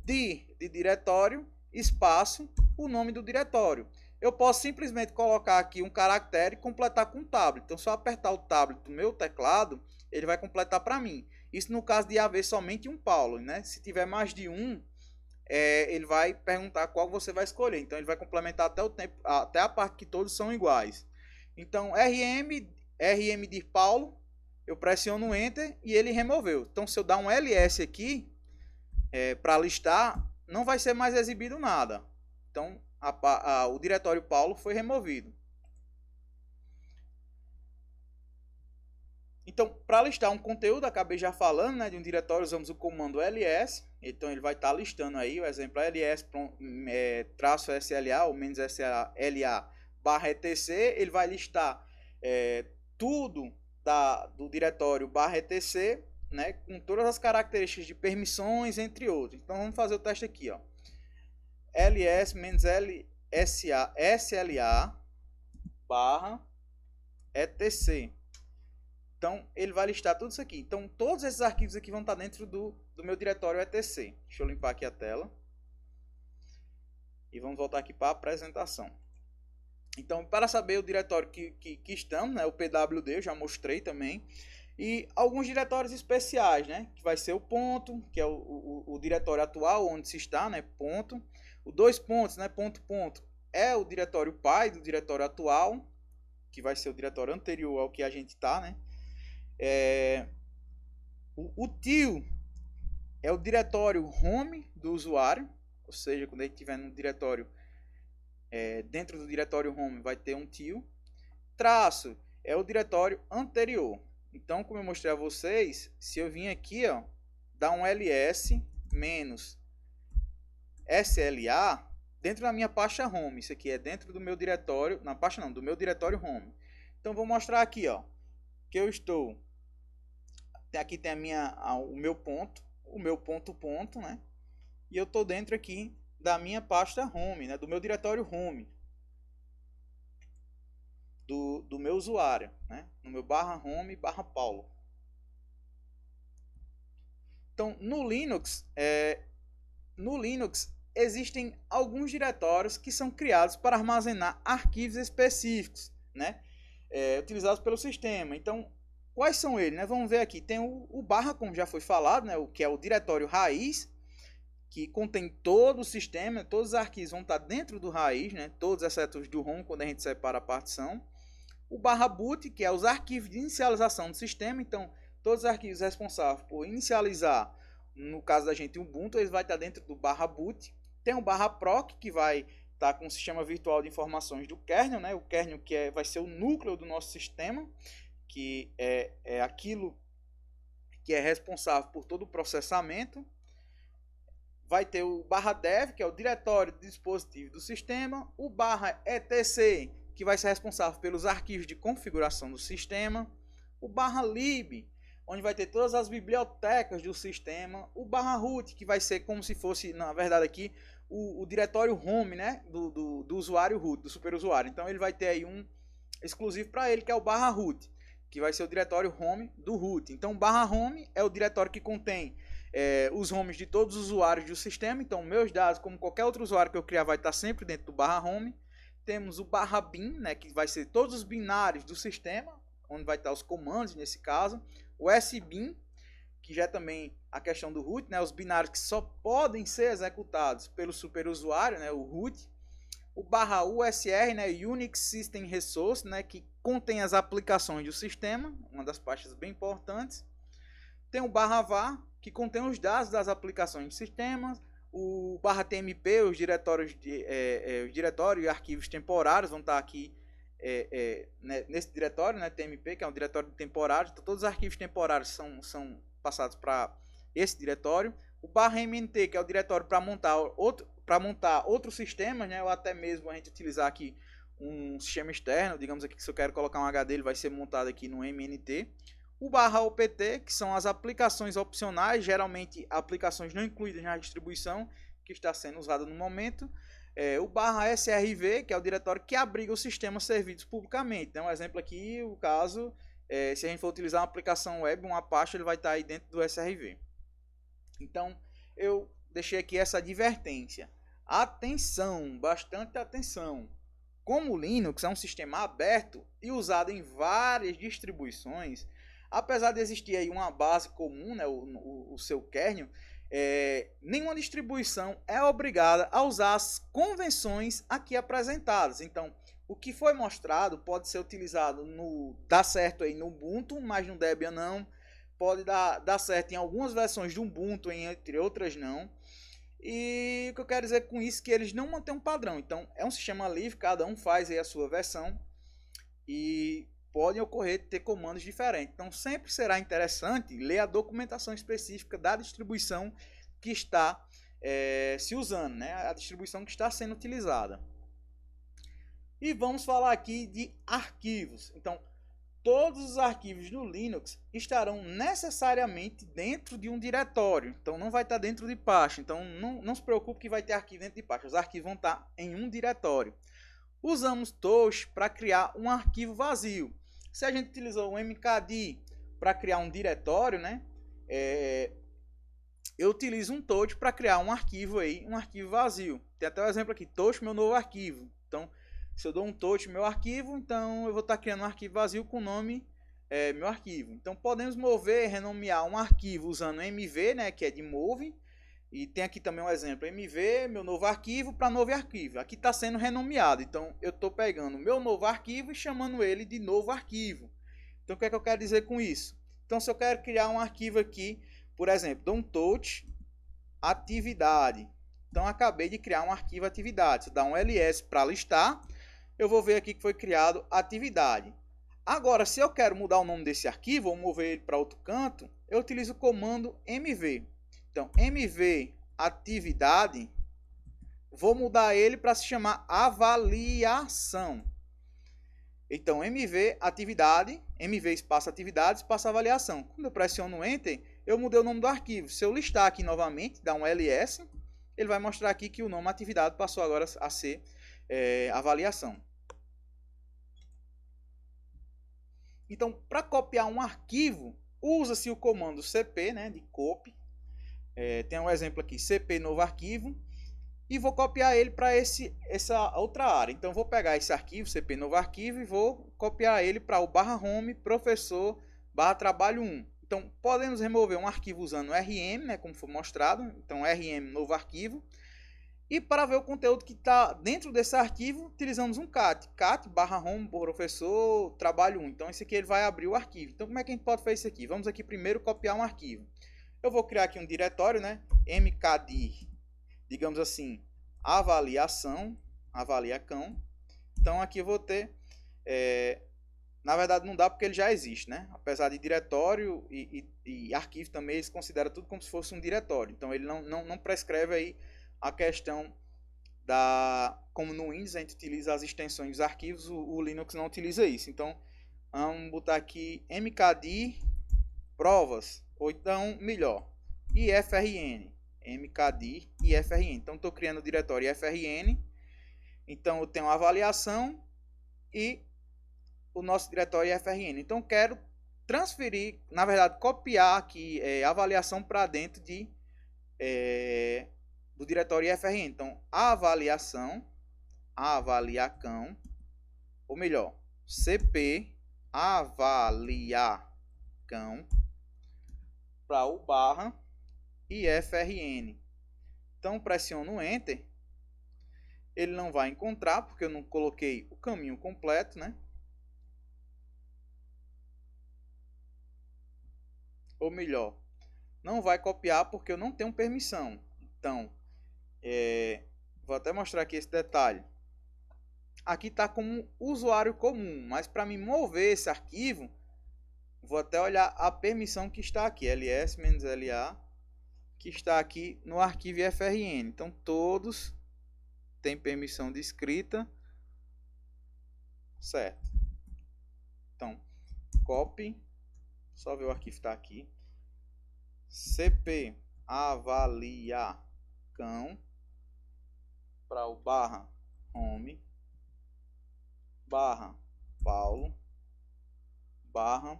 de diretório, espaço, o nome do diretório. Eu posso simplesmente colocar aqui um caractere e completar com tab. Então, se eu apertar o tab do meu teclado, ele vai completar para mim. Isso no caso de haver somente um Paulo, né? Se tiver mais de um, ele vai perguntar qual você vai escolher. Então, ele vai complementar até o tempo, até a parte que todos são iguais. Então, rm de Paulo, eu pressiono o Enter e ele removeu. Então, se eu dar um ls aqui, para listar, não vai ser mais exibido nada. Então, o diretório Paulo foi removido. Então, para listar um conteúdo, acabei já falando, né, de um diretório, usamos o comando ls. Então, ele vai estar listando aí, o exemplo ls traço sla ou menos sla barra etc. Ele vai listar tudo do diretório barra etc, né, com todas as características de permissões, entre outros. Então, vamos fazer o teste aqui, ó. ls menos sla barra etc. Então, ele vai listar tudo isso aqui. Então, todos esses arquivos aqui vão estar dentro do meu diretório etc. Deixa eu limpar aqui a tela. E vamos voltar aqui para a apresentação. Então, para saber o diretório que estamos, né, o pwd, eu já mostrei também. E alguns diretórios especiais, né, que vai ser o ponto, que é o diretório atual, onde se está, né, ponto. O dois pontos, né, ponto, é o diretório pai do diretório atual, que vai ser o diretório anterior ao que a gente está, né. O tio é o diretório home do usuário, ou seja, quando a gente estiver no diretório, dentro do diretório home vai ter um tio. Traço é o diretório anterior. Então, como eu mostrei a vocês, se eu vim aqui, ó, dar um ls menos sla dentro da minha pasta home, isso aqui é dentro do meu diretório, na pasta não, do meu diretório home. Então, vou mostrar aqui, ó, que eu estou, aqui tem o meu ponto, né? E eu estou dentro aqui da minha pasta home, né? Do meu diretório home, do meu usuário, né? No meu barra home barra Paulo. Então, no Linux existem alguns diretórios que são criados para armazenar arquivos específicos, né? Utilizados pelo sistema. Então, quais são eles, né? Vamos ver aqui. Tem o barra, como já foi falado, né? O que é o diretório raiz, que contém todo o sistema, todos os arquivos vão estar dentro do raiz, né? Todos exceto os do ROM, quando a gente separa a partição. O barra boot, que é os arquivos de inicialização do sistema. Então, todos os arquivos responsáveis por inicializar, no caso da gente, o Ubuntu, eles vão estar dentro do barra boot. Tem o barra proc, que vai estar com o sistema virtual de informações do kernel, né? O kernel que vai ser o núcleo do nosso sistema, que é aquilo que é responsável por todo o processamento. Vai ter o barra dev, que é o diretório de dispositivo do sistema. O barra etc, que vai ser responsável pelos arquivos de configuração do sistema. O barra lib, onde vai ter todas as bibliotecas do sistema. O barra root, que vai ser como se fosse, na verdade aqui, o diretório home, né, do usuário root, do superusuário. Então ele vai ter aí um exclusivo para ele, que é o barra root, que vai ser o diretório home do root. Então o barra home é o diretório que contém os homes de todos os usuários do sistema. Então meus dados, como qualquer outro usuário que eu criar, vai estar sempre dentro do barra home. Temos o barra bin, né, que vai ser todos os binários do sistema, onde vai estar os comandos nesse caso. O sbin, que já é também a questão do root, né, os binários que só podem ser executados pelo superusuário, né, o root. O barra USR, né, Unix System Resource, né, que contém as aplicações do sistema, uma das pastas bem importantes. Tem o barra var, que contém os dados das aplicações de sistema. O /tmp, os diretórios e arquivos temporários vão estar aqui nesse diretório, né, tmp, que é um diretório temporário. Então, todos os arquivos temporários são passados para esse diretório. O /mnt, que é o diretório para montar outros sistemas, né, ou até mesmo a gente utilizar aqui um sistema externo. Digamos aqui que se eu quero colocar um HD, ele vai ser montado aqui no MNT. O /opt, que são as aplicações opcionais, geralmente aplicações não incluídas na distribuição que está sendo usada no momento. O /srv, que é o diretório que abriga o sistema servidos publicamente. Então, um exemplo aqui, o caso, se a gente for utilizar uma aplicação web, um Apache, ele vai estar aí dentro do SRV. Então, eu deixei aqui essa advertência. Atenção, bastante atenção. Como o Linux é um sistema aberto e usado em várias distribuições, apesar de existir aí uma base comum, né, o seu kernel, nenhuma distribuição é obrigada a usar as convenções aqui apresentadas. Então, o que foi mostrado pode ser utilizado dá certo aí no Ubuntu, mas no Debian não. Pode dar certo em algumas versões do Ubuntu, entre outras não. E o que eu quero dizer com isso é que eles não mantêm um padrão. Então, é um sistema livre, cada um faz aí a sua versão. E podem ocorrer ter comandos diferentes. Então, sempre será interessante ler a documentação específica da distribuição que está se usando, né? A distribuição que está sendo utilizada. E vamos falar aqui de arquivos. Então, todos os arquivos no Linux estarão necessariamente dentro de um diretório. Então, não vai estar dentro de pasta. Então, não se preocupe que vai ter arquivo dentro de pasta. Os arquivos vão estar em um diretório. Usamos Touch para criar um arquivo vazio. Se a gente utilizou o mkdir para criar um diretório, né? Eu utilizo um Touch para criar um arquivo vazio. Tem até o exemplo aqui, Touch meu novo arquivo. Então, se eu dou um touch meu arquivo, então eu vou estar criando um arquivo vazio com o nome meu arquivo. Então podemos mover, renomear um arquivo usando mv, né, que é de move. E tem aqui também um exemplo, mv, meu novo arquivo, para novo arquivo. Aqui está sendo renomeado, então eu estou pegando meu novo arquivo e chamando ele de novo arquivo. Então o que é que eu quero dizer com isso? Então se eu quero criar um arquivo aqui, por exemplo, dou um touch, atividade. Então acabei de criar um arquivo atividade. Se eu dar um ls para listar, eu vou ver aqui que foi criado atividade. Agora, se eu quero mudar o nome desse arquivo ou mover ele para outro canto, eu utilizo o comando mv. Então, mv atividade, vou mudar ele para se chamar avaliação. Então, mv atividade, mv espaço atividade, espaço avaliação. Quando eu pressiono Enter, eu mudei o nome do arquivo. Se eu listar aqui novamente, dar um ls, ele vai mostrar aqui que o nome atividade passou agora a ser avaliação. Então, para copiar um arquivo, usa-se o comando cp, né, de copy. Tem um exemplo aqui, cp novo arquivo, e vou copiar ele para essa outra área. Então, vou pegar esse arquivo, cp novo arquivo, e vou copiar ele para o /home professor /trabalho 1. Então, podemos remover um arquivo usando rm, né, como foi mostrado. Então, rm novo arquivo. E para ver o conteúdo que está dentro desse arquivo, utilizamos um cat /home professor trabalho 1. Então esse aqui ele vai abrir o arquivo. Então como é que a gente pode fazer isso aqui? Vamos aqui primeiro copiar um arquivo. Eu vou criar aqui um diretório, né? mkdir, digamos assim, avaliacão. Então aqui eu vou ter, na verdade não dá porque ele já existe, né? Apesar de diretório e arquivo também, eles consideram tudo como se fosse um diretório. Então ele não prescreve aí a questão como no Windows a gente utiliza as extensões dos arquivos, o Linux não utiliza isso. Então vamos botar aqui mkdir provas, ou então melhor, ifrn, mkdir ifrn. Então estou criando o diretório ifrn. Então eu tenho a avaliação e o nosso diretório ifrn. Então quero transferir, na verdade copiar aqui a avaliação para dentro do diretório ifrn. Então, avaliacão, ou melhor, cp avaliacão para o /ifrn. Então, pressiono Enter. Ele não vai encontrar, porque eu não coloquei o caminho completo, né? Ou melhor, não vai copiar porque eu não tenho permissão. Então, Vou até mostrar aqui esse detalhe. Aqui está como usuário comum, mas para me mover esse arquivo, vou até olhar a permissão que está aqui, ls-la, que está aqui no arquivo ifrn. Então todos têm permissão de escrita, certo? Então copy, só ver o arquivo está aqui, cp avaliacão para o barra home barra Paulo barra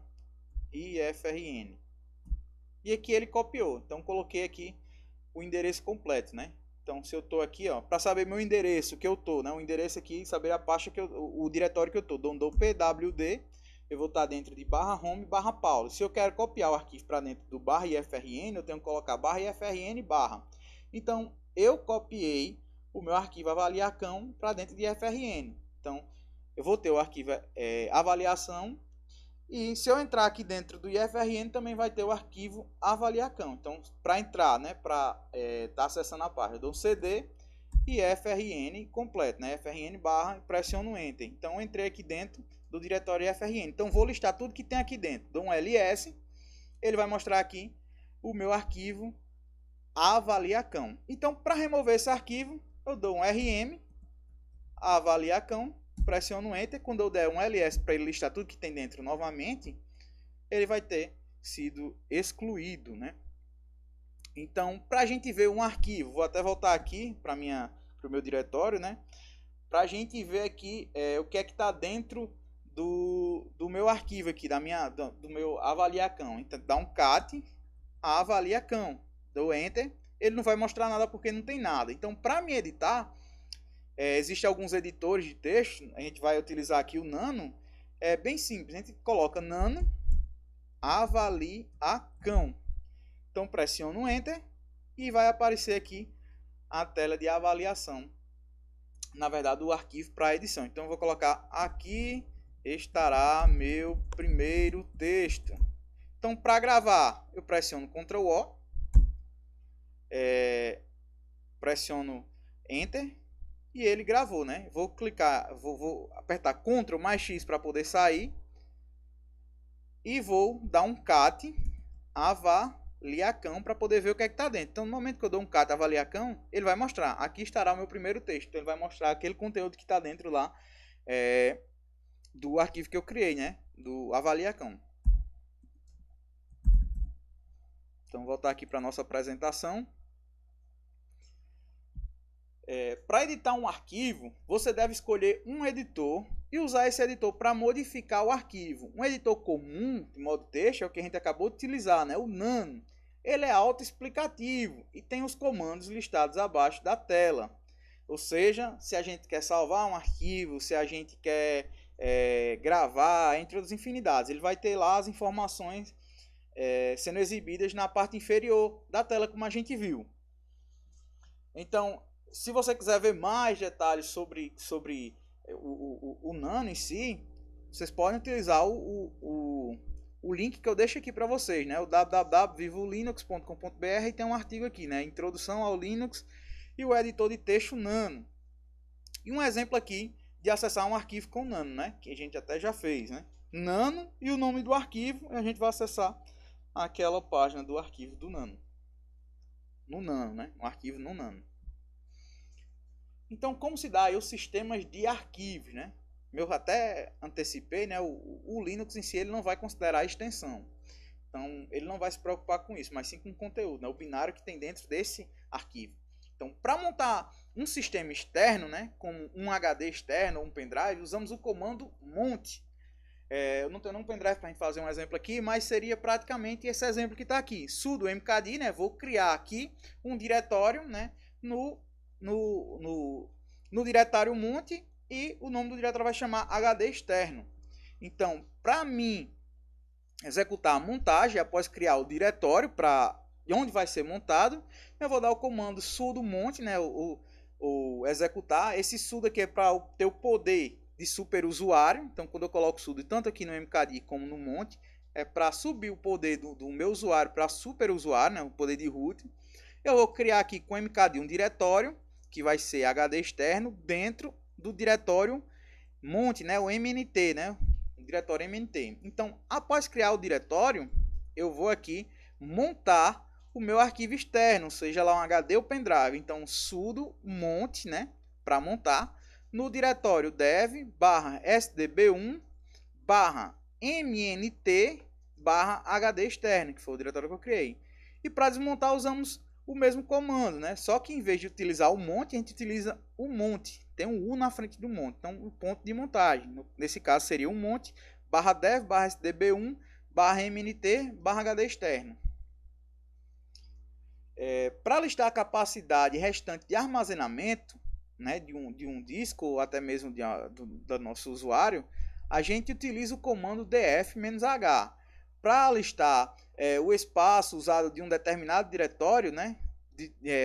ifrn. E aqui ele copiou. Então coloquei aqui o endereço completo, né? Então se eu tô aqui, ó, para saber meu endereço que eu tô, né? O endereço aqui, saber a pasta que o diretório que eu tô, dou pwd, eu vou estar dentro de barra home barra Paulo. Se eu quero copiar o arquivo para dentro do barra ifrn, eu tenho que colocar barra ifrn barra. Então eu copiei o meu arquivo avaliacão para dentro de ifrn. Então eu vou ter o arquivo avaliação, e se eu entrar aqui dentro do ifrn também vai ter o arquivo avaliacão. Então para entrar, né, para estar acessando a página, eu dou cd e ifrn completo, né, ifrn barra, e pressiono enter. Então eu entrei aqui dentro do diretório ifrn. Então vou listar tudo que tem aqui dentro. Dou um ls, ele vai mostrar aqui o meu arquivo avaliacão. Então para remover esse arquivo, eu dou um rm avaliacão, pressiono enter. Quando eu der um ls para ele listar tudo que tem dentro novamente, ele vai ter sido excluído, né? Então, para a gente ver um arquivo, vou até voltar aqui para o meu diretório, né? Para a gente ver aqui o que é que está dentro do meu arquivo aqui, do meu avaliacão. Então, dá um cat avaliacão, dou enter, ele não vai mostrar nada porque não tem nada. Então, para me editar, existem alguns editores de texto, a gente vai utilizar aqui o Nano, é bem simples, a gente coloca Nano avaliacão. Então pressiono Enter e vai aparecer aqui a tela de avaliação, na verdade o arquivo para edição. Então eu vou colocar aqui estará meu primeiro texto. Então para gravar eu pressiono Ctrl O, pressiono Enter e ele gravou, né? Vou clicar, vou apertar Ctrl mais X para poder sair e vou dar um cat avaliacão para poder ver o que é que está dentro. Então no momento que eu dou um cat avaliacão, ele vai mostrar, aqui estará o meu primeiro texto. Então ele vai mostrar aquele conteúdo que está dentro lá do arquivo que eu criei, né? Do avaliacão. Então voltar aqui para nossa apresentação. Para editar um arquivo, você deve escolher um editor e usar esse editor para modificar o arquivo. Um editor comum, de modo texto, é o que a gente acabou de utilizar, né? O Nano. Ele é autoexplicativo e tem os comandos listados abaixo da tela. Ou seja, se a gente quer salvar um arquivo, se a gente quer gravar, entre outras infinidades, ele vai ter lá as informações sendo exibidas na parte inferior da tela, como a gente viu. Então, se você quiser ver mais detalhes sobre o Nano em si, vocês podem utilizar o link que eu deixo aqui para vocês, né? O www.vivolinux.com.br, e tem um artigo aqui, né? Introdução ao Linux e o editor de texto Nano. E um exemplo aqui de acessar um arquivo com Nano, né? Que a gente até já fez, né? Nano e o nome do arquivo, e a gente vai acessar aquela página do arquivo do Nano. No Nano, né? Um arquivo no Nano. Então, como se dá aí os sistemas de arquivos, né? Eu até antecipei, né? O Linux em si ele não vai considerar a extensão. Então, ele não vai se preocupar com isso, mas sim com o conteúdo, né? O binário que tem dentro desse arquivo. Então, para montar um sistema externo, né? Como um HD externo ou um pendrive, usamos o comando monte. Eu não tenho um pendrive para a gente fazer um exemplo aqui, mas seria praticamente esse exemplo que está aqui. Sudo mkd, né? Vou criar aqui um diretório, né? No diretório monte, e o nome do diretório vai chamar HD externo. Então, para mim executar a montagem, após criar o diretório para onde vai ser montado, eu vou dar o comando sudo monte, né, o executar. Esse sudo aqui é para ter o poder de superusuário. Então, quando eu coloco sudo tanto aqui no mkd como no monte, é para subir o poder do meu usuário para superusuário, né, o poder de root. eu vou criar aqui com mkd um diretório, que vai ser HD externo, dentro do diretório monte, né, o MNT, né, o diretório MNT. Então, após criar o diretório, eu vou aqui montar o meu arquivo externo, seja lá um HD ou pendrive. Então, sudo monte, né, para montar, no diretório dev /sdb1 /mnt /HD externo, que foi o diretório que eu criei. E para desmontar usamos o mesmo comando, né? Só que em vez de utilizar o monte, a gente utiliza o monte. Tem um U na frente do monte, então o ponto de montagem. Nesse caso seria o monte /dev /sdb1 /mnt /HD externo. Para listar a capacidade restante de armazenamento, né, de um disco ou até mesmo do nosso usuário, a gente utiliza o comando df-h. Para listar o espaço usado de um determinado diretório, né,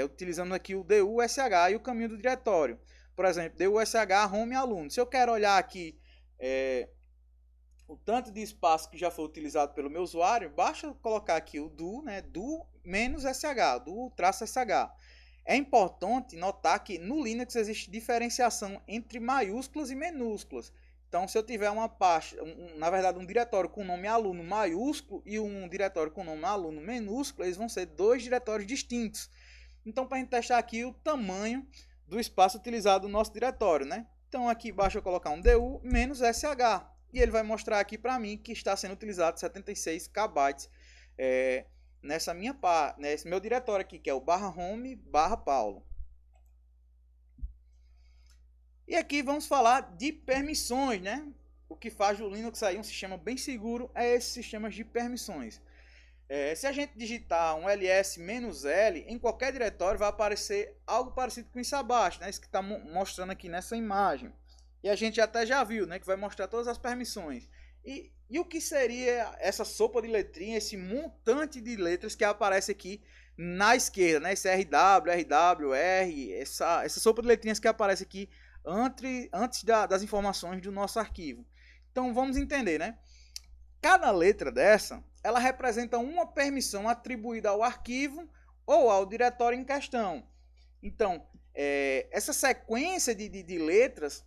utilizando aqui o dush e o caminho do diretório. Por exemplo, dush home aluno. Se eu quero olhar aqui o tanto de espaço que já foi utilizado pelo meu usuário, basta colocar aqui o do, né, do -sh, do -sh. É importante notar que no Linux existe diferenciação entre maiúsculas e minúsculas. Então, se eu tiver uma pasta, na verdade um diretório com o nome aluno maiúsculo e um diretório com o nome aluno minúsculo, eles vão ser dois diretórios distintos. Então, para a gente testar aqui o tamanho do espaço utilizado no nosso diretório, né? Então, aqui basta eu colocar um du -sh e ele vai mostrar aqui para mim que está sendo utilizado 76 KB nesse meu diretório aqui, que é o /home/paulo. E aqui vamos falar de permissões, né? O que faz o Linux aí um sistema bem seguro é esses sistemas de permissões. Se a gente digitar um ls-l em qualquer diretório vai aparecer algo parecido com isso abaixo, né? Isso que está mostrando aqui nessa imagem. E a gente até já viu, né? Que vai mostrar todas as permissões. E o que seria essa sopa de letrinhas, esse montante de letras que aparece aqui na esquerda, né? Esse RW, RW, R, essa sopa de letrinhas que aparece aqui antes das informações do nosso arquivo. Então vamos entender, né? Cada letra dessa, ela representa uma permissão atribuída ao arquivo ou ao diretório em questão. Então, essa sequência de letras,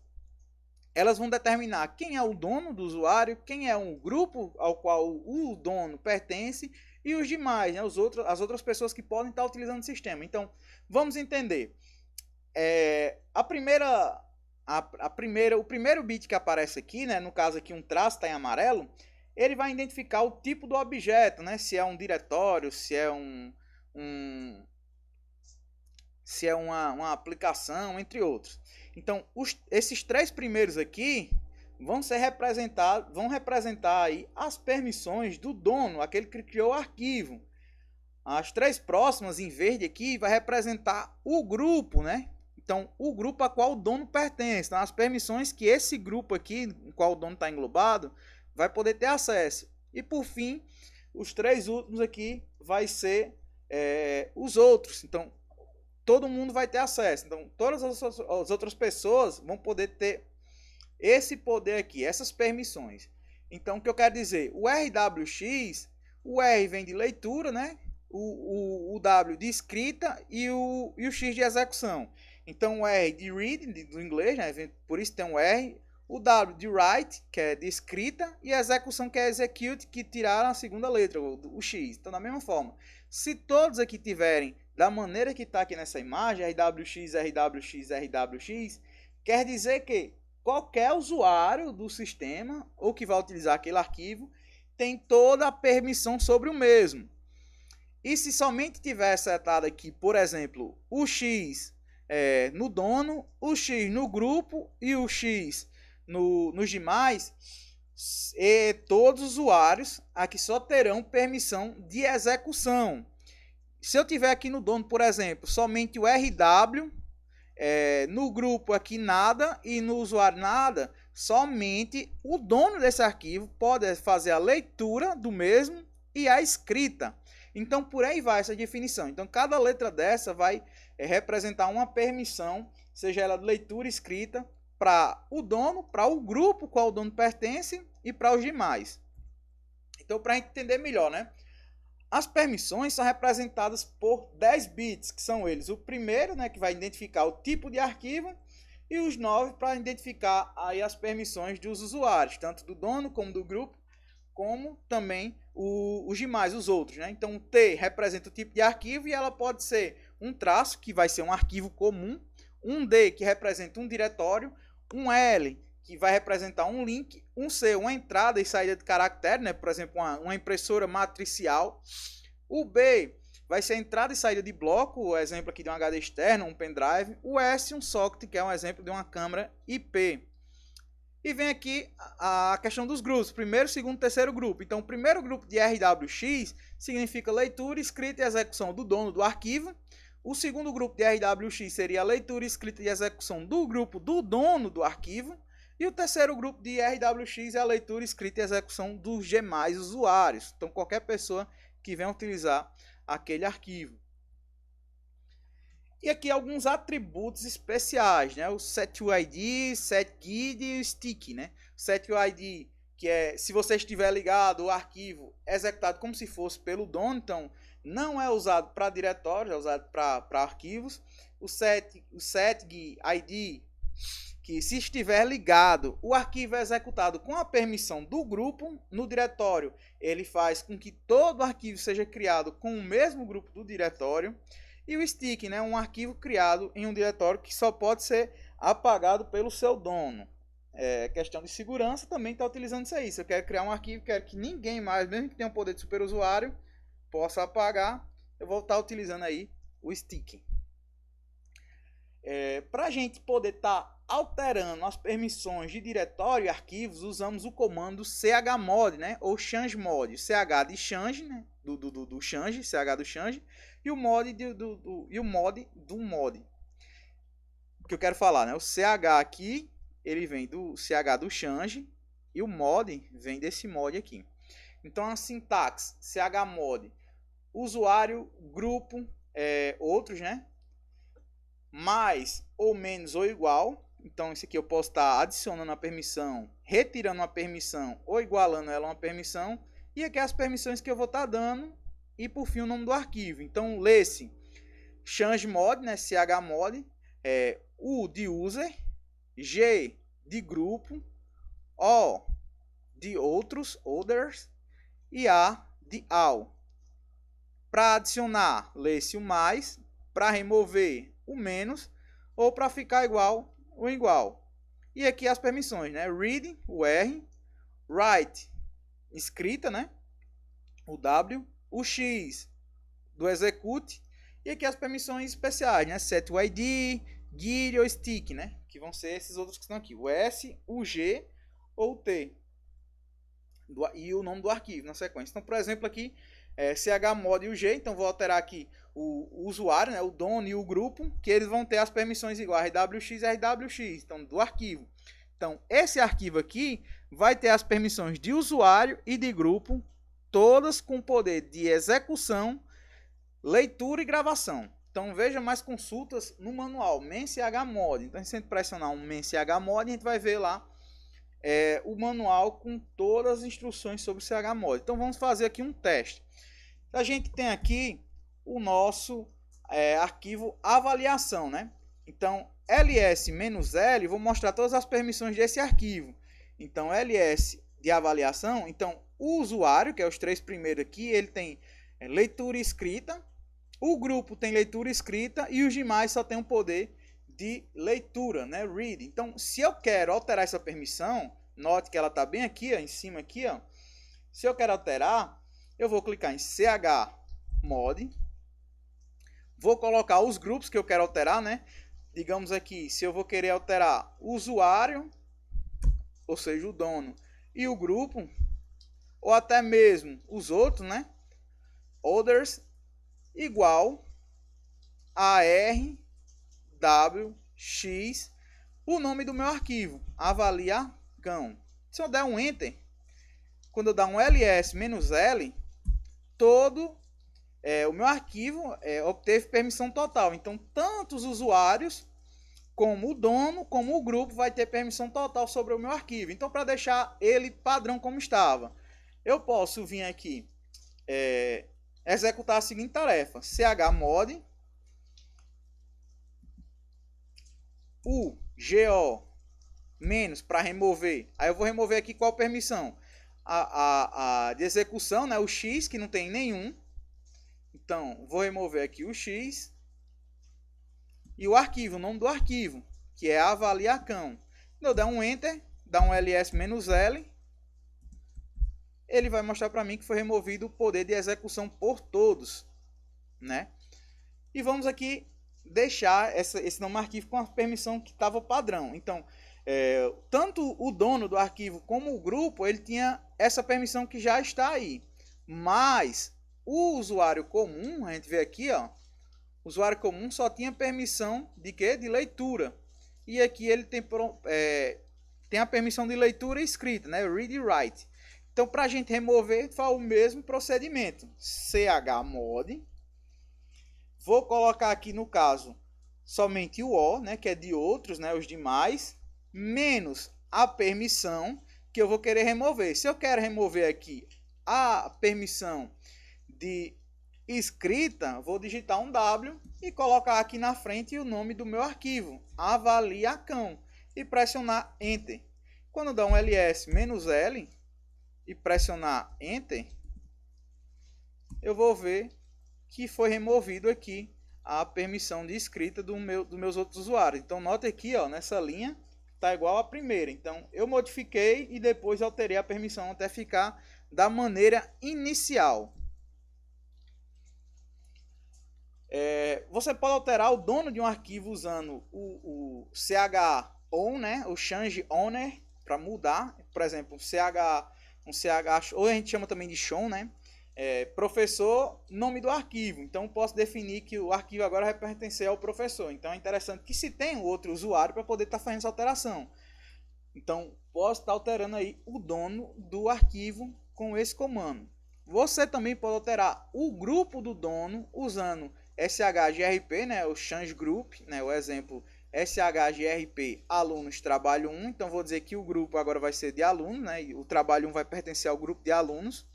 elas vão determinar quem é o dono do usuário, quem é um grupo ao qual o dono pertence e os demais, né, as outras pessoas que podem estar utilizando o sistema. Então, vamos entender. O primeiro bit que aparece aqui, né, no caso aqui um traço está em amarelo, ele vai identificar o tipo do objeto, né, se é um diretório, se é uma aplicação, entre outros. Então, esses três primeiros aqui vão representar aí as permissões do dono, aquele que criou o arquivo. As três próximas, em verde aqui, vai representar o grupo, né? Então, o grupo a qual o dono pertence. Então, as permissões que esse grupo aqui, no qual o dono está englobado, vai poder ter acesso. E, por fim, os três últimos aqui vai ser os outros. Então, todo mundo vai ter acesso. Então, todas as outras pessoas vão poder ter esse poder aqui, essas permissões. Então, o que eu quero dizer? O RWX, o R vem de leitura, né? O W de escrita e o X de execução. Então, o R de read, do inglês, né? Por isso tem um R. O W de write, que é de escrita, e a execução, que é execute, que tiraram a segunda letra, o X. Então, da mesma forma, se todos aqui tiverem da maneira que está aqui nessa imagem, RWX, RWX, RWX, quer dizer que qualquer usuário do sistema, ou que vai utilizar aquele arquivo, tem toda a permissão sobre o mesmo. E se somente tiver setado aqui, por exemplo, o X no dono, o X no grupo e o X nos demais, todos os usuários aqui só terão permissão de execução. Se eu tiver aqui no dono, por exemplo, somente o RW, no grupo aqui nada e no usuário nada, somente o dono desse arquivo pode fazer a leitura do mesmo e a escrita. Então, por aí vai essa definição. Então, cada letra dessa vai representar uma permissão, seja ela de leitura e escrita, para o dono, para o grupo qual o dono pertence e para os demais. Então, para entender melhor, né? as permissões são representadas por 10 bits, que são eles. O primeiro, né, que vai identificar o tipo de arquivo, e os 9 para identificar aí as permissões dos usuários, tanto do dono como do grupo, como também os demais, os outros, né? Então, o T representa o tipo de arquivo e ela pode ser um traço, que vai ser um arquivo comum, um D, que representa um diretório, um L, que vai representar um link, um C, uma entrada e saída de caractere, né? Por exemplo, uma impressora matricial. O B vai ser entrada e saída de bloco, o exemplo aqui de um HD externo, um pendrive. O S, um socket, que é um exemplo de uma câmera IP. E vem aqui a questão dos grupos, primeiro, segundo, terceiro grupo. Então, o primeiro grupo de RWX significa leitura, escrita e execução do dono do arquivo. O segundo grupo de RWX seria a leitura, escrita e execução do grupo do dono do arquivo. E o terceiro grupo de RWX é a leitura, escrita e execução dos demais usuários. Então, qualquer pessoa que venha utilizar aquele arquivo. E aqui alguns atributos especiais, né? O setUID, setGID e o stick, né? setUID, que é se você estiver ligado o arquivo executado como se fosse pelo dono, então não é usado para diretórios, é usado para arquivos. O setGID, que se estiver ligado, o arquivo é executado com a permissão do grupo no diretório. Ele faz com que todo arquivo seja criado com o mesmo grupo do diretório. E o stick, né, um arquivo criado em um diretório que só pode ser apagado pelo seu dono. Questão de segurança também está utilizando isso aí. Se eu quero criar um arquivo, quero que ninguém mais, mesmo que tenha o poder de superusuário, possa apagar, eu vou estar utilizando aí o stick. Para a gente poder estar alterando as permissões de diretório e arquivos, usamos o comando chmod, né, ou changed. Ch de change, né, do change, ch do change, e o mod do mod. O que eu quero falar, né? O ch aqui, ele vem do ch do change e o mod vem desse mod aqui. Então a sintaxe chmod, usuário, grupo, outros, né? Mais ou menos ou igual. Então isso aqui eu posso estar adicionando uma permissão, retirando uma permissão ou igualando ela a uma permissão. E aqui as permissões que eu vou estar dando. E por fim o nome do arquivo. Então lê-se changed, né, chmod, U de user, G de grupo, O de outros, others, e A de all. Para adicionar, lê-se o mais, para remover o menos, ou para ficar igual, o igual. E aqui as permissões, né? Read, o R, write, escrita, né? O W, o X do execute, e aqui as permissões especiais, né? setUID, GID ou stick, né? Que vão ser esses outros que estão aqui, o S, o G ou o T. E o nome do arquivo na sequência. Então, por exemplo, aqui chmod e o G, então vou alterar aqui o usuário, né, o dono e o grupo, que eles vão ter as permissões iguais RWX e RWX, então do arquivo. Então, esse arquivo aqui vai ter as permissões de usuário e de grupo, todas com poder de execução, leitura e gravação. Então, veja mais consultas no manual men-chmod. Então, se a gente pressionar um men-chmod, a gente vai ver lá o manual com todas as instruções sobre chmod. Então, vamos fazer aqui um teste. A gente tem aqui o nosso arquivo avaliação, né? Então, ls-l, vou mostrar todas as permissões desse arquivo. Então, ls de avaliação, então, o usuário, que é os três primeiros aqui, ele tem leitura e escrita, o grupo tem leitura e escrita, e os demais só tem o poder de leitura, né? Read. Então, se eu quero alterar essa permissão, note que ela está bem aqui, ó, em cima aqui, ó. Se eu quero alterar, eu vou clicar em chmod, vou colocar os grupos que eu quero alterar, né? Digamos aqui, se eu vou querer alterar o usuário, ou seja, o dono, e o grupo, ou até mesmo os outros, né? Others, igual a RWX, o nome do meu arquivo, avaliacão. Se eu der um Enter, quando eu dar um ls-l, todo o meu arquivo obteve permissão total. Então, tanto os usuários, como o dono, como o grupo, vai ter permissão total sobre o meu arquivo. Então, para deixar ele padrão como estava, eu posso vir aqui, executar a seguinte tarefa: chmod go menos para remover. Aí eu vou remover aqui qual permissão? A de execução, né? O x, que não tem nenhum. Então, vou remover aqui o x. E o arquivo, o nome do arquivo, que é avaliacão. Quando eu der um enter, dá um ls-l, ele vai mostrar para mim que foi removido o poder de execução por todos, né? E vamos aqui deixar esse nome arquivo com a permissão que estava padrão. Então, tanto o dono do arquivo como o grupo, ele tinha essa permissão que já está aí. Mas o usuário comum, a gente vê aqui, ó, o usuário comum só tinha permissão de quê? De leitura. E aqui ele tem a permissão de leitura escrita, né? Read e write. Então, para a gente remover, faz o mesmo procedimento. chmod. Vou colocar aqui, no caso, somente o O, né? Que é de outros, né? Os demais. Menos a permissão que eu vou querer remover. Se eu quero remover aqui a permissão de escrita, vou digitar um W e colocar aqui na frente o nome do meu arquivo, avaliacão, e pressionar Enter. Quando dá um ls-l e pressionar Enter, eu vou ver que foi removido aqui a permissão de escrita dos meus outros usuários. Então, nota aqui, ó, nessa linha, está igual à primeira. Então, eu modifiquei e depois alterei a permissão até ficar da maneira inicial. Você pode alterar o dono de um arquivo usando o chown, né, o change owner, para mudar. Por exemplo, um ch, ou a gente chama também de chown, né, professor, nome do arquivo. Então, posso definir que o arquivo agora vai pertencer ao professor. Então, é interessante que se tenha outro usuário para poder estar fazendo essa alteração. Então, posso estar alterando aí o dono do arquivo com esse comando. Você também pode alterar o grupo do dono usando shgrp, né, o change group, né, o exemplo shgrp alunos trabalho 1. Então, vou dizer que o grupo agora vai ser de alunos, né, e o trabalho 1 vai pertencer ao grupo de alunos.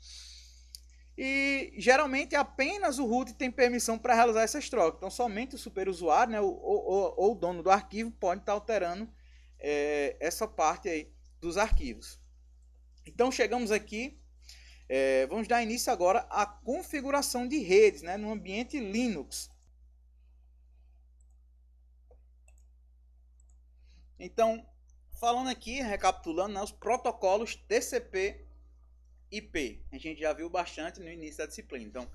E geralmente apenas o root tem permissão para realizar essas trocas. Então, somente o superusuário, né, ou o dono do arquivo pode estar alterando essa parte aí dos arquivos. Então, chegamos aqui. Vamos dar início agora à configuração de redes, né, no ambiente Linux. Então, falando aqui, recapitulando, né, os protocolos TCP/IP. A gente já viu bastante no início da disciplina. Então,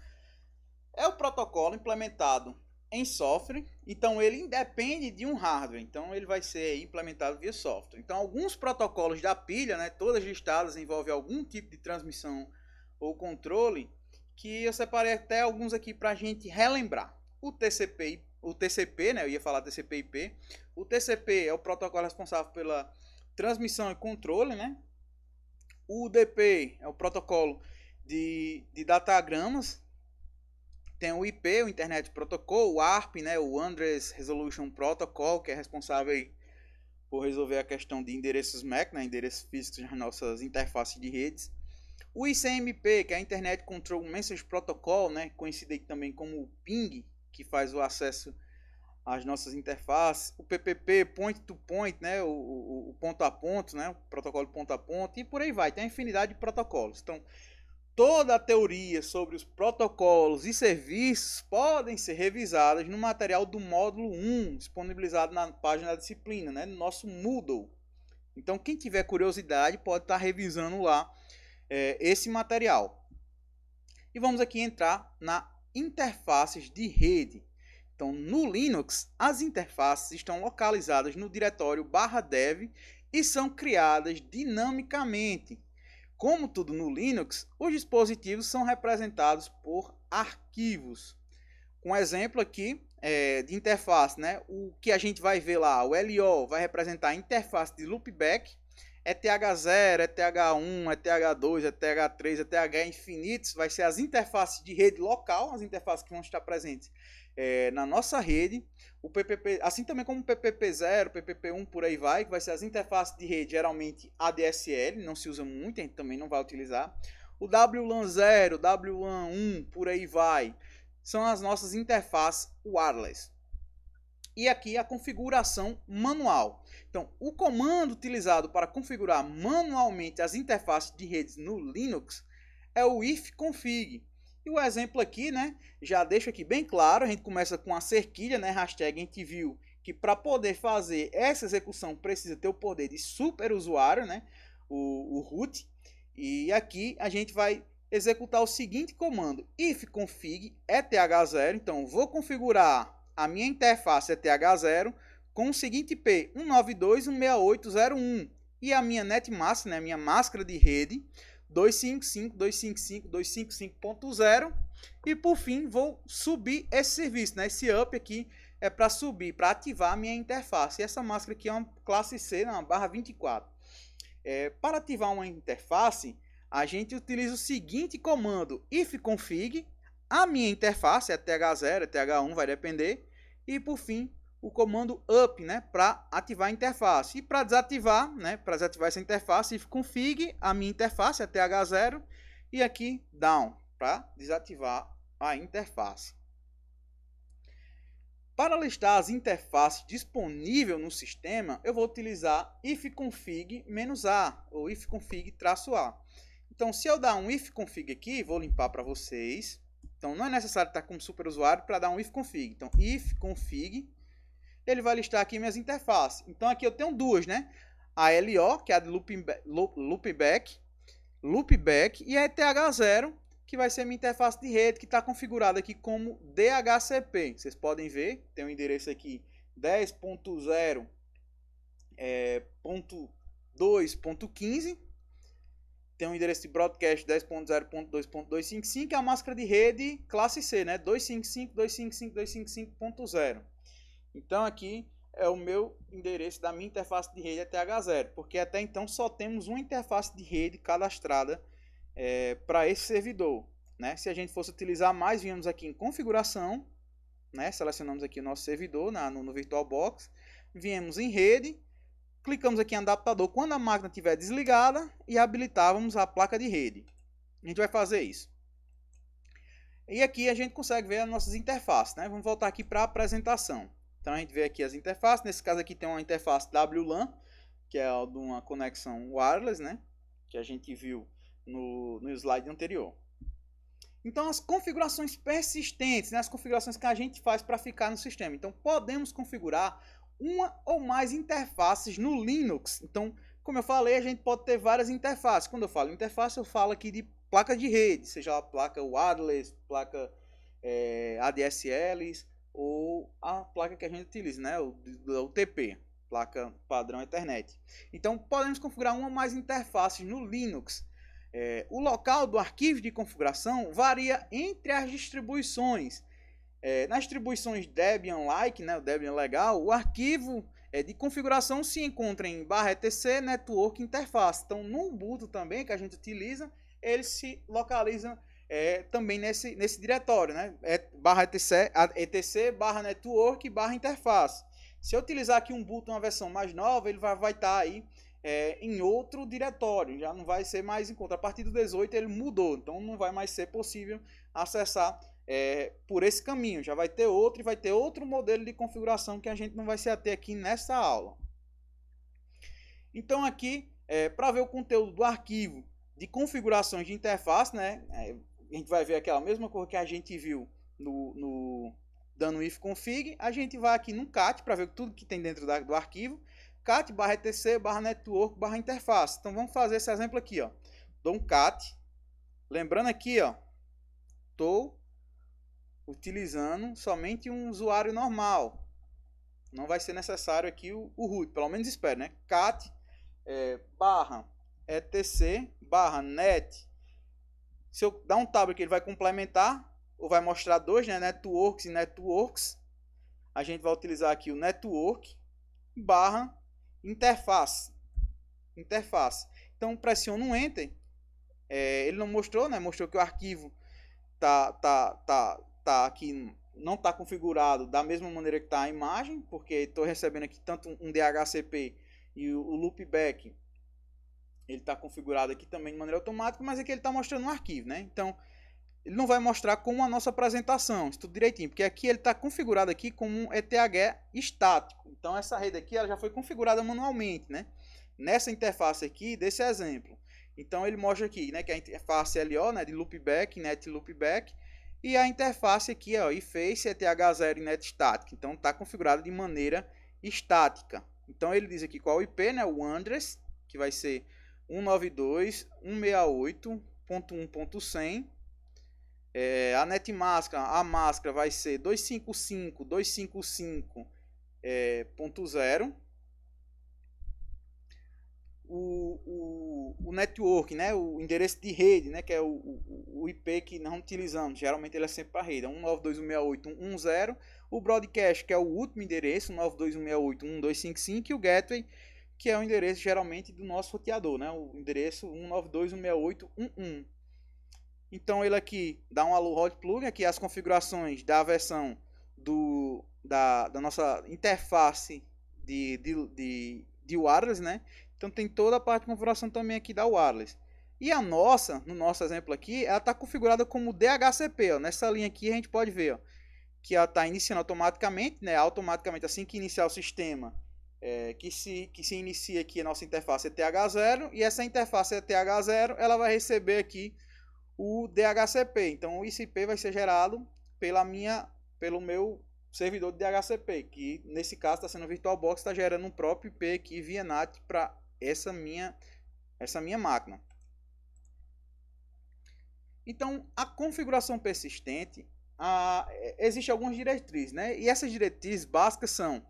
é o protocolo implementado em software, então ele independe de um hardware, então ele vai ser implementado via software. Então, alguns protocolos da pilha, né, todas listadas, envolvem algum tipo de transmissão ou controle, que eu separei até alguns aqui para a gente relembrar. O TCP, né, eu ia falar TCP/IP. O TCP é o protocolo responsável pela transmissão e controle, né? O UDP é o protocolo de datagramas. Tem o IP, o Internet Protocol, o ARP, né, o Address Resolution Protocol, que é responsável aí por resolver a questão de endereços MAC, né, endereços físicos nas nossas interfaces de redes. O ICMP, que é a Internet Control Message Protocol, né, conhecido aí também como o PING, que faz o acesso às nossas interfaces. O PPP, Point to Point, né, o ponto a ponto, né, o protocolo ponto a ponto, e por aí vai. Tem uma infinidade de protocolos. Então, toda a teoria sobre os protocolos e serviços podem ser revisadas no material do módulo 1, disponibilizado na página da disciplina, né, no nosso Moodle. Então, quem tiver curiosidade pode estar revisando lá esse material. E vamos aqui entrar na interfaces de rede. Então, no Linux, as interfaces estão localizadas no diretório /dev e são criadas dinamicamente. Como tudo no Linux, os dispositivos são representados por arquivos. Um exemplo aqui de interface, né? O que a gente vai ver lá, o LO vai representar a interface de loopback, ETH0, ETH1, ETH2, ETH3, ETH infinitos, vai ser as interfaces de rede local, as interfaces que vão estar presentes na nossa rede. O PPP, assim também como o PPP0, PPP1, por aí vai, que vai ser as interfaces de rede, geralmente ADSL, não se usa muito, a gente também não vai utilizar. O WLAN 0, WLAN 1, por aí vai. São as nossas interfaces wireless. E aqui a configuração manual. Então, o comando utilizado para configurar manualmente as interfaces de redes no Linux é o ifconfig. E o exemplo aqui, né, já deixo aqui bem claro, a gente começa com a cerquilha, né, hashtag a gente viu que para poder fazer essa execução precisa ter o poder de superusuário, né, o root. E aqui a gente vai executar o seguinte comando, ifconfig eth0, então vou configurar a minha interface ETH0 com o seguinte IP 192.168.0.1 e a minha netmask, né, minha máscara de rede 255.255.255.0 e por fim vou subir esse serviço, né, esse up aqui é para subir, para ativar a minha interface. E essa máscara aqui é uma classe C, uma barra 24. Para ativar uma interface, a gente utiliza o seguinte comando ifconfig, a minha interface, ETH0, ETH1, vai depender, e por fim o comando up, né, para ativar a interface. E para desativar, né, para desativar essa interface, ifconfig a minha interface, ETH0, e aqui down, para desativar a interface. Para listar as interfaces disponíveis no sistema, eu vou utilizar ifconfig-a ou ifconfig-a. Então, se eu dar um ifconfig aqui, vou limpar para vocês. Então, não é necessário estar como superusuário para dar um ifconfig. Então, ifconfig, ele vai listar aqui minhas interfaces. Então, aqui eu tenho duas, né? A LO, que é a de loopback, e a ETH0, que vai ser minha interface de rede, que está configurada aqui como DHCP. Vocês podem ver, tem um endereço aqui 10.0.2.15. Tem um endereço de broadcast 10.0.2.255, é a máscara de rede classe C, né? 255.255.255.0. Então aqui é o meu endereço da minha interface de rede ETH0, porque até então só temos uma interface de rede cadastrada para esse servidor, né? Se a gente fosse utilizar mais, viemos aqui em configuração, né? Selecionamos aqui o nosso servidor no VirtualBox, viemos em rede, clicamos aqui em adaptador quando a máquina estiver desligada e habilitávamos a placa de rede. A gente vai fazer isso. E aqui a gente consegue ver as nossas interfaces, né? Vamos voltar aqui para a apresentação. Então a gente vê aqui as interfaces, nesse caso aqui tem uma interface WLAN, que é de uma conexão wireless, né? Que a gente viu no slide anterior. Então as configurações persistentes, né? As configurações que a gente faz para ficar no sistema. Então podemos configurar uma ou mais interfaces no Linux. Então, como eu falei, a gente pode ter várias interfaces. Quando eu falo interface, eu falo aqui de placa de rede, seja a placa wireless, placa ADSL ou a placa que a gente utiliza, né, o UTP, placa padrão Ethernet. Então, podemos configurar uma ou mais interfaces no Linux. O local do arquivo de configuração varia entre as distribuições. Nas distribuições Debian-like, né, o Debian legal, o arquivo de configuração se encontra em /etc network interface. Então, no Ubuntu também, que a gente utiliza, ele se localiza também nesse diretório, né, /etc /network /interface. Se eu utilizar aqui um Ubuntu, uma versão mais nova, ele vai estar aí em outro diretório, já não vai ser mais encontro. A partir do 18 ele mudou, então não vai mais ser possível acessar por esse caminho, já vai ter outro e vai ter outro modelo de configuração que a gente não vai se ater aqui nessa aula. Então aqui, para ver o conteúdo do arquivo de configurações de interface, né, a gente vai ver aquela mesma coisa que a gente viu dando ifconfig, a gente vai aqui no cat para ver tudo que tem dentro do arquivo, cat /etc /network /interface. Então vamos fazer esse exemplo aqui, ó. Dou um cat, lembrando aqui, ó, estou utilizando somente um usuário normal. Não vai ser necessário aqui o root, pelo menos espero, né? cat /etc /net. Se eu dar um tab aqui, ele vai complementar ou vai mostrar dois, né? Networks e networks. A gente vai utilizar aqui o network /interface. Então pressiono um enter. Ele não mostrou, né? Mostrou que o arquivo tá aqui, não está configurado da mesma maneira que está a imagem, porque estou recebendo aqui tanto um DHCP e o loopback ele está configurado aqui também de maneira automática, mas aqui ele está mostrando um arquivo, né? Então, ele não vai mostrar como a nossa apresentação, isso tudo direitinho, porque aqui ele está configurado aqui como um ETH estático. Então, essa rede aqui ela já foi configurada manualmente, né? Nessa interface aqui, desse exemplo. Então, ele mostra aqui, né, que a interface LO, né, de loopback, net loopback, e a interface aqui, ó, eFace, ETH0 e net static. Então, está configurado de maneira estática. Então, ele diz aqui qual o IP, né, o address, que vai ser 192.168.1.100. A netmask, a máscara vai ser 255.255.0. O network, né, o endereço de rede, né, que é o IP que nós utilizamos, geralmente ele é sempre para a rede, é 192.168.1.1.0. O broadcast, que é o último endereço, 192.168.1.255, e o gateway, que é o endereço geralmente do nosso roteador, né, o endereço 192.168.1.1. Então ele aqui dá um alô hot plug, aqui as configurações da versão da nossa interface de wireless, né? Então tem toda a parte de configuração também aqui da wireless. E a nossa, no nosso exemplo aqui, ela está configurada como DHCP. Ó. Nessa linha aqui a gente pode ver, ó, que ela está iniciando automaticamente, né? Automaticamente assim que iniciar o sistema, que se inicia aqui a nossa interface ETH0, e essa interface ETH0 ela vai receber aqui o DHCP. Então o ICP vai ser gerado pelo meu servidor de DHCP, que nesse caso está sendo o VirtualBox, está gerando um próprio IP aqui via NAT para essa minha máquina. Então a configuração persistente, existe algumas diretrizes, né? E essas diretrizes básicas são,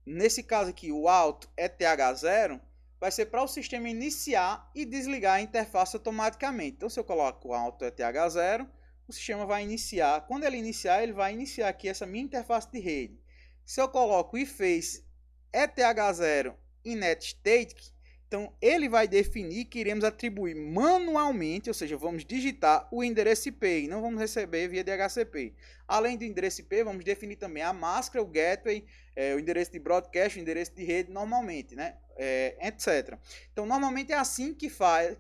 nesse caso aqui, o auto ETH0 vai ser para o sistema iniciar e desligar a interface automaticamente. Então, se eu coloco o auto ETH0, o sistema vai iniciar. Quando ele iniciar, ele vai iniciar aqui essa minha interface de rede. Se eu coloco o eFace ETH0 e net static, então ele vai definir que iremos atribuir manualmente, ou seja, vamos digitar o endereço IP e não vamos receber via DHCP. Além do endereço IP, vamos definir também a máscara, o gateway, o endereço de broadcast, o endereço de rede normalmente, né? Etc. Então, normalmente é assim que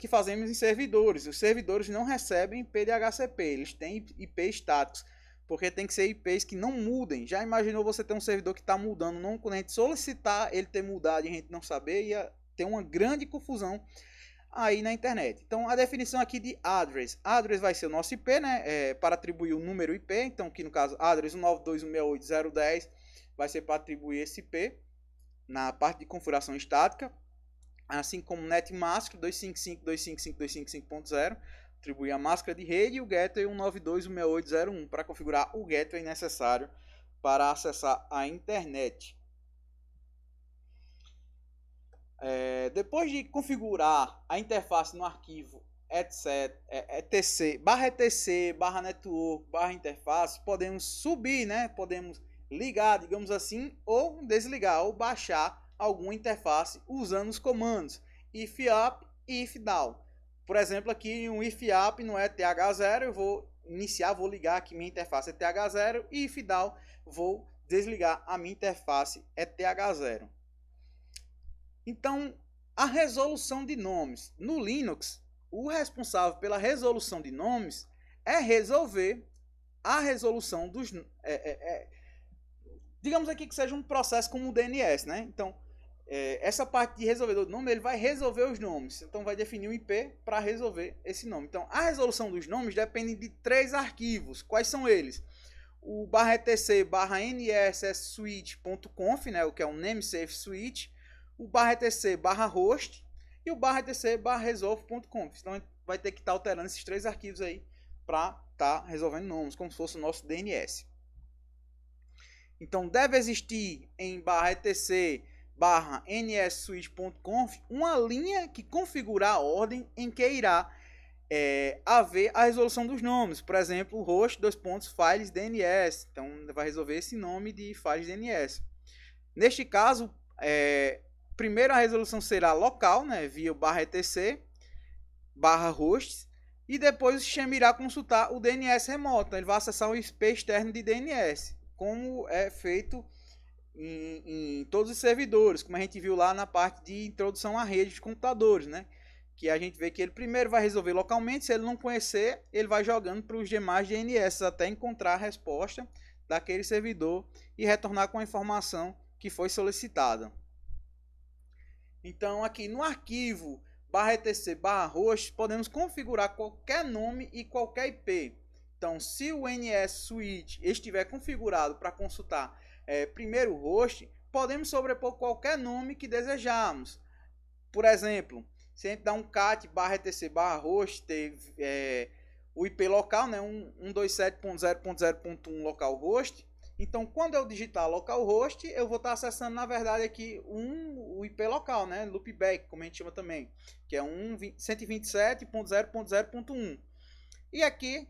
fazemos em servidores. Os servidores não recebem IP DHCP, eles têm IP estáticos, porque tem que ser IPs que não mudem. Já imaginou você ter um servidor que está mudando, não, quando a gente solicitar ele ter mudado e a gente não saber, ia ter uma grande confusão aí na internet. Então, a definição aqui de address. Address vai ser o nosso IP, né? Para atribuir o número IP. Então, aqui no caso, address 192.168.0.10 vai ser para atribuir esse IP na parte de configuração estática. Assim como netmask 255.255.255.0 atribuir a máscara de rede, e o gateway 192.168.0.1 para configurar o gateway necessário para acessar a internet. Depois de configurar a interface no arquivo etc, etc/network/interface, podemos subir, né? Podemos ligar, digamos assim, ou desligar, ou baixar alguma interface usando os comandos if up e if down. Por exemplo, aqui um if up no ETH0, eu vou ligar aqui minha interface ETH0, e if down, vou desligar a minha interface ETH0. Então, a resolução de nomes. No Linux, o responsável pela resolução de nomes é resolver a resolução dos... digamos aqui que seja um processo como o DNS, né? Então, essa parte de resolvedor de nome, ele vai resolver os nomes. Então, vai definir um IP para resolver esse nome. Então, a resolução dos nomes depende de 3 arquivos. Quais são eles? O /etc/nsswitch.conf, né? O que é um namesafe switch. O /etc/host e o /etc/resolve.conf. Então, a gente vai ter que estar alterando esses 3 arquivos aí para estar resolvendo nomes, como se fosse o nosso DNS. Então, deve existir em /etc/nsswitch.conf uma linha que configura a ordem em que irá haver a resolução dos nomes. Por exemplo, host files DNS. Então, vai resolver esse nome de files DNS. Neste caso, primeiro a resolução será local, né, via o /etc/hosts, e depois o sistema irá consultar o DNS remoto. Ele vai acessar o IP externo de DNS, como é feito em todos os servidores, como a gente viu lá na parte de introdução à rede de computadores, né? Que a gente vê que ele primeiro vai resolver localmente, se ele não conhecer, ele vai jogando para os demais DNS até encontrar a resposta daquele servidor e retornar com a informação que foi solicitada. Então aqui no arquivo /etc/host podemos configurar qualquer nome e qualquer IP. Então se o NS Switch estiver configurado para consultar primeiro o host, podemos sobrepor qualquer nome que desejarmos. Por exemplo, se a gente dá um cat /etc/host, o IP local, né, 127.0.0.1 localhost. Então, quando eu digitar localhost, eu vou estar acessando, na verdade, aqui o IP local, né, loopback, como a gente chama também, que é 127.0.0.1. E aqui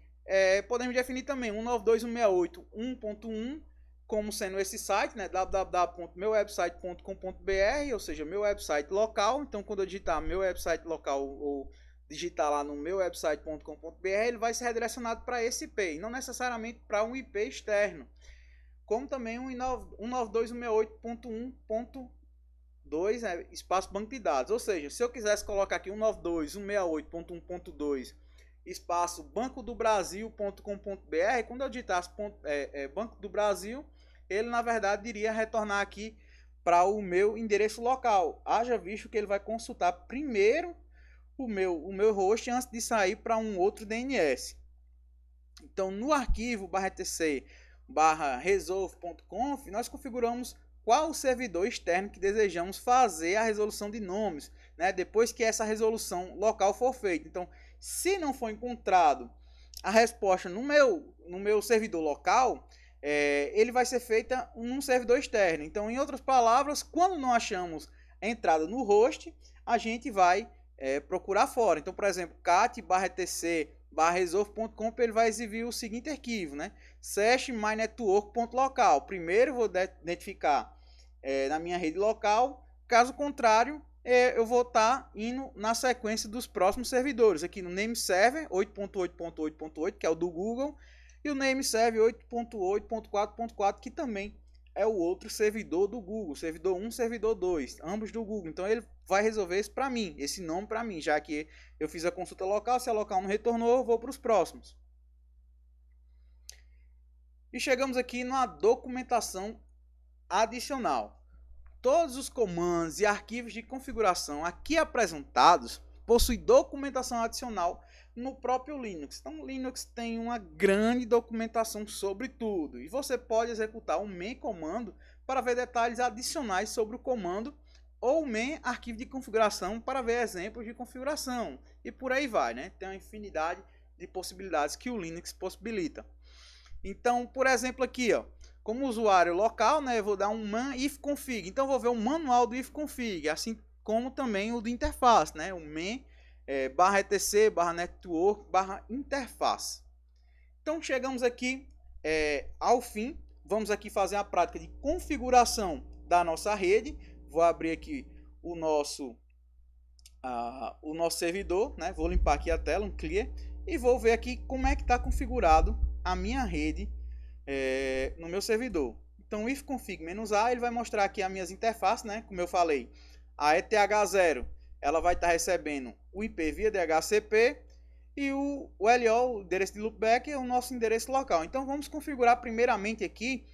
podemos definir também 192.168.1.1 como sendo esse site, né, www.meuwebsite.com.br, ou seja, meu website local. Então, quando eu digitar meu website local ou digitar lá no meuwebsite.com.br, ele vai ser redirecionado para esse IP, e não necessariamente para um IP externo, como também 192.168.1.2, espaço banco de dados. Ou seja, se eu quisesse colocar aqui 192.168.1.2 espaço bancodobrasil.com.br, quando eu digitasse Banco do Brasil, ele na verdade iria retornar aqui para o meu endereço local. Haja visto que ele vai consultar primeiro o meu host antes de sair para um outro DNS. Então no arquivo /etc/resolve.conf nós configuramos qual o servidor externo que desejamos fazer a resolução de nomes, né, depois que essa resolução local for feita. Então, se não for encontrado a resposta no meu servidor local, ele vai ser feita num servidor externo. Então, em outras palavras, quando não achamos a entrada no host, a gente vai procurar fora. Então, por exemplo, cat /etc/resolve.conf, ele vai exibir o seguinte arquivo, né? Sesh mynetwork.local. Primeiro vou identificar na minha rede local, caso contrário, eu vou estar indo na sequência dos próximos servidores, aqui no nameserver 8.8.8.8, que é o do Google, e o nameserver 8.8.4.4, que também é o outro servidor do Google, servidor 1, servidor 2, ambos do Google. Então ele vai resolver isso para mim, esse nome para mim, já que eu fiz a consulta local, se a local não retornou, eu vou para os próximos. E chegamos aqui na documentação adicional. Todos os comandos e arquivos de configuração aqui apresentados possuem documentação adicional no próprio Linux. Então o Linux tem uma grande documentação sobre tudo, e você pode executar o man comando para ver detalhes adicionais sobre o comando, ou o man arquivo de configuração para ver exemplos de configuração, e por aí vai, né? Tem uma infinidade de possibilidades que o Linux possibilita. Então, por exemplo, aqui, ó, como usuário local, né, eu vou dar um man ifconfig. Então, eu vou ver o manual do ifconfig, assim como também o do interface, né, o man /etc /network /interface. Então, chegamos aqui ao fim. Vamos aqui fazer a prática de configuração da nossa rede. Vou abrir aqui o nosso servidor, né? Vou limpar aqui a tela, um clear, e vou ver aqui como é que está configurado a minha rede no meu servidor. Então, ifconfig-a, ele vai mostrar aqui as minhas interfaces, né? Como eu falei, a ETH0 ela vai estar recebendo o IP via DHCP, e o LO, o endereço de loopback, é o nosso endereço local. Então vamos configurar primeiramente aqui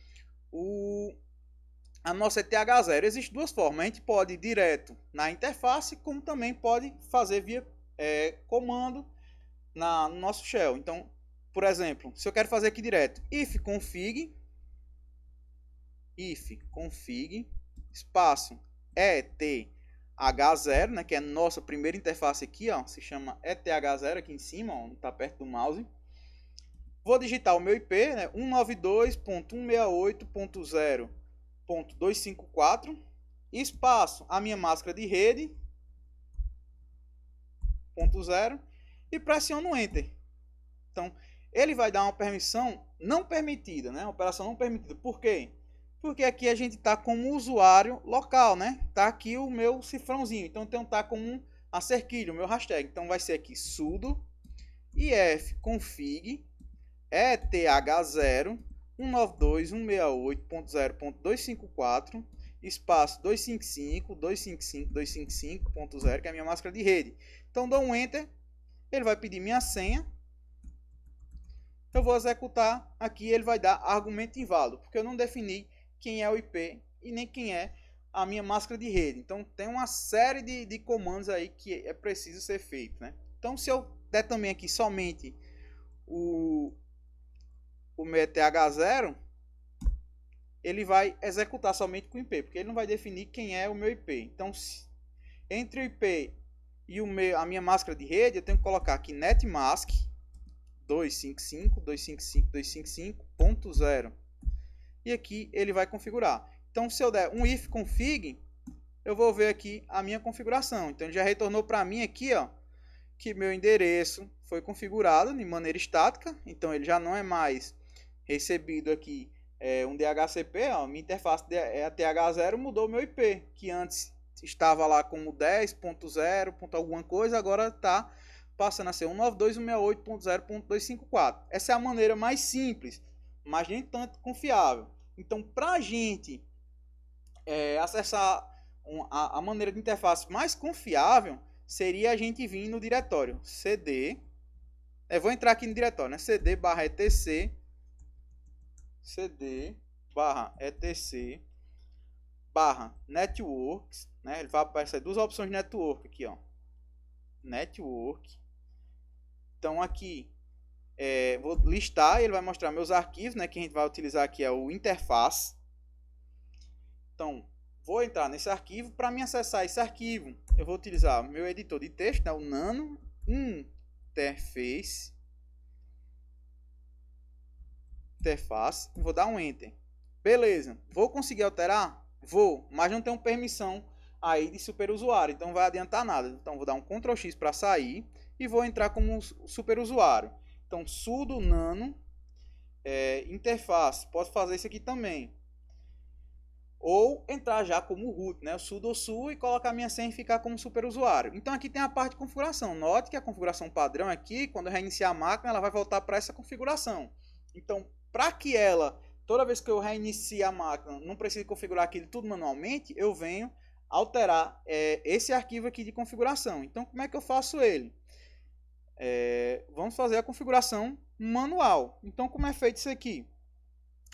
a nossa ETH0. Existem duas formas: a gente pode ir direto na interface, como também pode fazer via comando no nosso shell. Então, por exemplo, se eu quero fazer aqui direto, ifconfig espaço ETH0, né, que é a nossa primeira interface aqui, ó, se chama ETH0 aqui em cima, ó, está perto do mouse. Vou digitar o meu IP, né, 192.168.0.254, espaço a minha máscara de rede, .0, e pressiono Enter. Então, ele vai dar uma permissão não permitida, né, uma operação não permitida. Por quê? Porque aqui a gente está como usuário local, né? Tá aqui o meu cifrãozinho. Então tem que estar como a cerquilha, o meu hashtag. Então vai ser aqui sudo ifconfig ETH0 192.168.0.254 espaço 255.255.255.0, que é a minha máscara de rede. Então dou um Enter, ele vai pedir minha senha, eu vou executar aqui, ele vai dar argumento inválido, porque eu não defini quem é o IP e nem quem é a minha máscara de rede. Então tem uma série de comandos aí que é preciso ser feito, né? Então se eu der também aqui somente o meu ETH0, ele vai executar somente com o IP, porque ele não vai definir quem é o meu IP. Então, entre o IP e a minha máscara de rede, eu tenho que colocar aqui netmask 255.255.255.0 e aqui ele vai configurar. Então, se eu der um if config, eu vou ver aqui a minha configuração. Então, ele já retornou para mim aqui, ó, que meu endereço foi configurado de maneira estática. Então, ele já não é mais recebido aqui um DHCP, ó, minha interface é a TH0, mudou o meu IP, que antes estava lá como 10.0. alguma coisa, agora está passando a ser 192.168.0.254. Essa é a maneira mais simples, mas nem tanto confiável. Então, para a gente acessar a maneira de interface mais confiável, seria a gente vir no diretório cd, vou entrar aqui no diretório, né? cd/etc cd/etc/networks, né? Ele vai aparecer duas opções de network aqui, ó. Network. Então aqui vou listar, ele vai mostrar meus arquivos, né? Que a gente vai utilizar aqui é o interface. Então vou entrar nesse arquivo. Para me acessar esse arquivo, eu vou utilizar meu editor de texto, né? O Nano Interface. Vou dar um Enter. Beleza. Vou conseguir alterar? Vou, mas não tenho permissão aí de superusuário, então não vai adiantar nada. Então vou dar um Ctrl X para sair e vou entrar como superusuário. Então sudo nano interface, posso fazer isso aqui também. Ou entrar já como root, né? Sudo su e colocar minha senha e ficar como superusuário. Então aqui tem a parte de configuração. Note que a configuração padrão aqui, quando eu reiniciar a máquina, ela vai voltar para essa configuração. Então, para que ela, toda vez que eu reinicie a máquina, não precise configurar aquilo tudo manualmente, eu venho alterar esse arquivo aqui de configuração. Então, como é que eu faço ele? Vamos fazer a configuração manual. Então, como é feito isso aqui?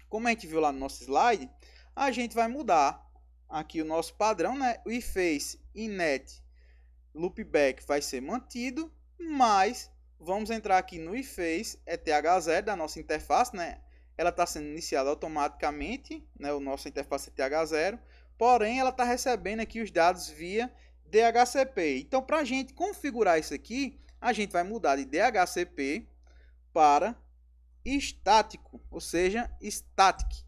Como a gente viu lá no nosso slide, a gente vai mudar aqui o nosso padrão, né? O iface init loopback vai ser mantido, mas vamos entrar aqui no iface ETH0 da nossa interface, né? Ela está sendo iniciada automaticamente, né? O nosso interface ETH0, porém ela está recebendo aqui os dados via DHCP. Então, para a gente configurar isso aqui, a gente vai mudar de DHCP para estático, ou seja, static.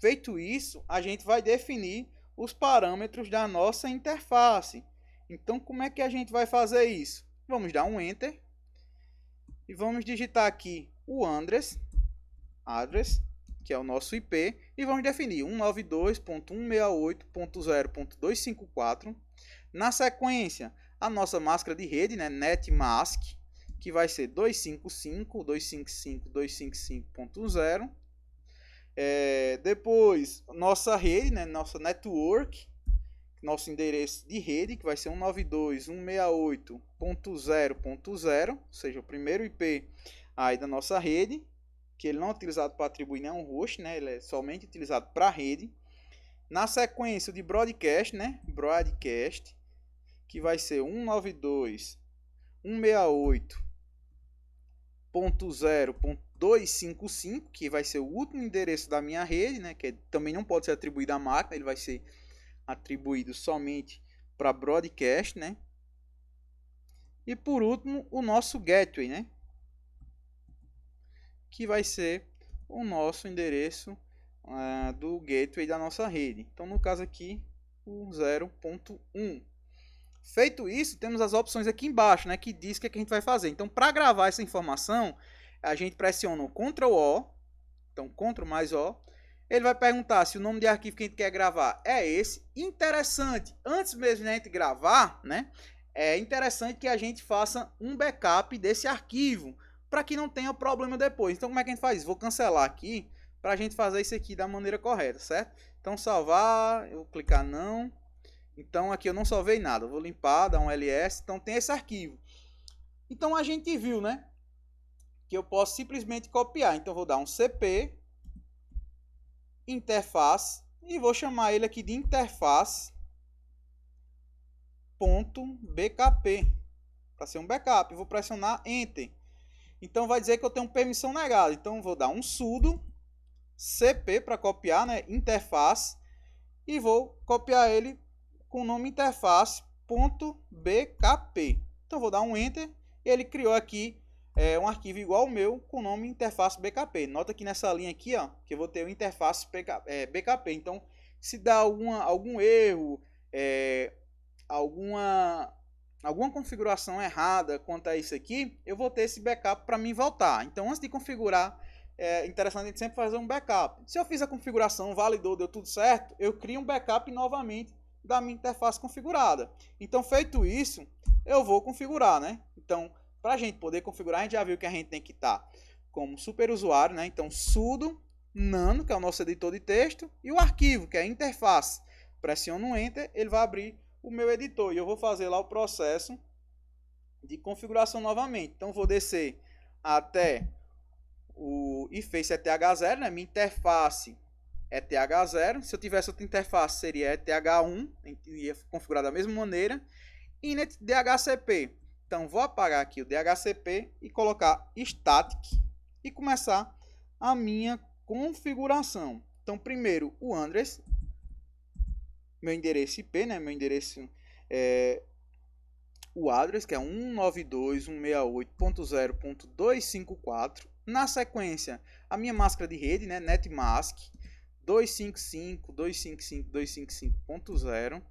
Feito isso, a gente vai definir os parâmetros da nossa interface. Então, como é que a gente vai fazer isso? Vamos dar um Enter e vamos digitar aqui o address, que é o nosso IP, e vamos definir 192.168.0.254. Na sequência, a nossa máscara de rede, né, netmask, que vai ser 255.255.255.0. Depois, nossa rede, né, nossa network, nosso endereço de rede, que vai ser 192.168.0.0, ou seja, o primeiro IP aí da nossa rede, que ele não é utilizado para atribuir nenhum host, né, ele é somente utilizado para a rede. Na sequência de broadcast, né, broadcast, que vai ser 192.168.0.255, que vai ser o último endereço da minha rede, né, que também não pode ser atribuído à máquina, ele vai ser atribuído somente para broadcast, né? E por último, o nosso gateway, né? Que vai ser o nosso endereço do gateway da nossa rede. Então, no caso aqui, o 0.1. Feito isso, temos as opções aqui embaixo, né? Que diz o que a gente vai fazer. Então, para gravar essa informação, a gente pressiona o Ctrl O. Então, Ctrl mais O. Ele vai perguntar se o nome de arquivo que a gente quer gravar é esse. Interessante, antes mesmo de a gente gravar, né? É interessante que a gente faça um backup desse arquivo, para que não tenha problema depois. Então, como é que a gente faz isso? Vou cancelar aqui, para a gente fazer isso aqui da maneira correta, certo? Então salvar, eu vou clicar não. Então aqui eu não salvei nada, eu vou limpar, dar um ls, então tem esse arquivo. Então a gente viu, né, que eu posso simplesmente copiar. Então vou dar um cp interface e vou chamar ele aqui de interface.bkp para ser um backup. Vou pressionar enter. Então vai dizer que eu tenho permissão negada. Então vou dar um sudo cp para copiar, né, interface, e vou copiar ele com o nome interface.bkp. Então vou dar um enter e ele criou aqui um arquivo igual ao meu com o nome interface BKP. Nota que nessa linha aqui, ó, que eu vou ter o interface BKP. Então, se dá algum erro, alguma configuração errada quanto a isso aqui, eu vou ter esse backup para mim voltar. Então, antes de configurar, é interessante a gente sempre fazer um backup. Se eu fiz a configuração, validou, deu tudo certo, eu crio um backup novamente da minha interface configurada. Então, feito isso, eu vou configurar, né? Então, para a gente poder configurar, a gente já viu que a gente tem que estar como superusuário, né? Então, sudo nano, que é o nosso editor de texto, e o arquivo, que é a interface. Pressiono um enter, ele vai abrir o meu editor. E eu vou fazer lá o processo de configuração novamente. Então, vou descer até o IFace ETH0, né? Minha interface ETH0. Se eu tivesse outra interface, seria ETH1, ia configurar da mesma maneira. Init DHCP. Então, vou apagar aqui o DHCP e colocar static e começar a minha configuração. Então, primeiro o address, meu endereço IP, né? Meu endereço o address, que é 192.168.0.254. Na sequência, a minha máscara de rede, né? Netmask 255.255.255.0.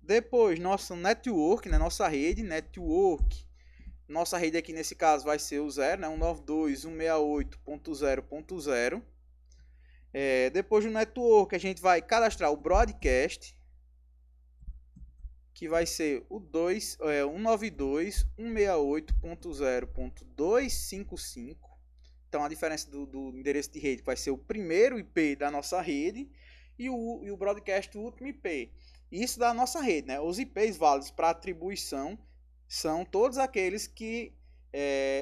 Depois, nosso network, né? Nossa rede, network. Nossa rede aqui nesse caso vai ser o 0, né? 192.168.0.0. Depois do network, a gente vai cadastrar o broadcast, que vai ser o 192.168.0.255. Então, a diferença do endereço de rede vai ser o primeiro IP da nossa rede e o broadcast, o último IP. Isso da nossa rede, né? Os IPs válidos para atribuição são todos aqueles que,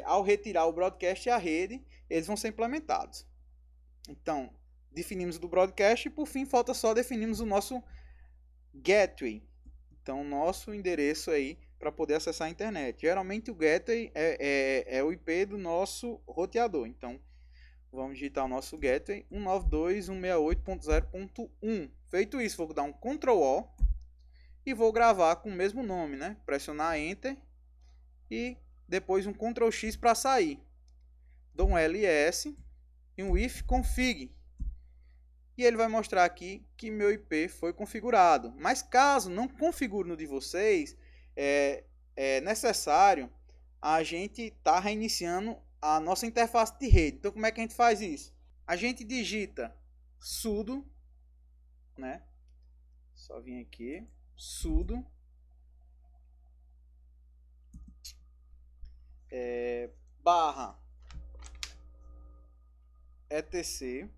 ao retirar o broadcast e a rede, eles vão ser implementados. Então, definimos do broadcast e, por fim, falta só definirmos o nosso gateway. Então, nosso endereço aí para poder acessar a internet. Geralmente, o gateway é o IP do nosso roteador. Então, vamos digitar o nosso gateway 192.168.0.1. Feito isso, vou dar um Ctrl-O e vou gravar com o mesmo nome, né? Pressionar Enter e depois um Ctrl-X para sair. Dou um ls e um if config. E ele vai mostrar aqui que meu IP foi configurado. Mas caso não configure no de vocês, é necessário a gente estar reiniciando a nossa interface de rede. Então, como é que a gente faz isso? A gente digita sudo, né? Só vim aqui, sudo barra etc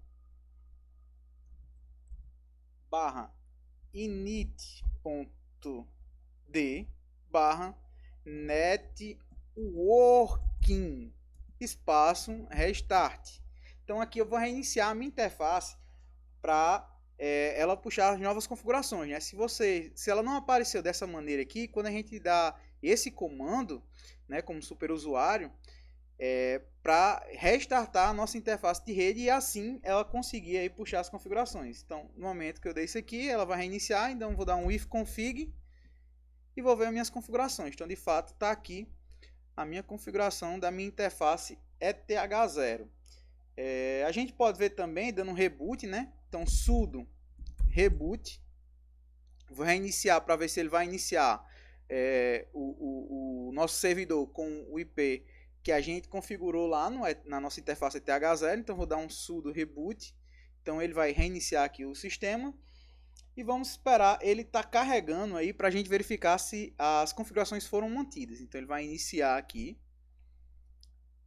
barra init.d barra networking espaço restart. Então aqui eu vou reiniciar a minha interface para ela puxar as novas configurações, né? Se ela não apareceu dessa maneira aqui, quando a gente dá esse comando, né, como superusuário, para restartar a nossa interface de rede e assim ela conseguir aí puxar as configurações. Então, no momento que eu dei isso aqui, ela vai reiniciar, então vou dar um if config e vou ver as minhas configurações. Então, de fato, está aqui a minha configuração da minha interface ETH0. A gente pode ver também dando um reboot, né? Então, sudo reboot. Vou reiniciar para ver se ele vai iniciar o nosso servidor com o IP que a gente configurou lá na nossa interface ETH0. Então, vou dar um sudo reboot. Então, ele vai reiniciar aqui o sistema. E vamos esperar ele estar carregando aí para a gente verificar se as configurações foram mantidas. Então, ele vai iniciar aqui.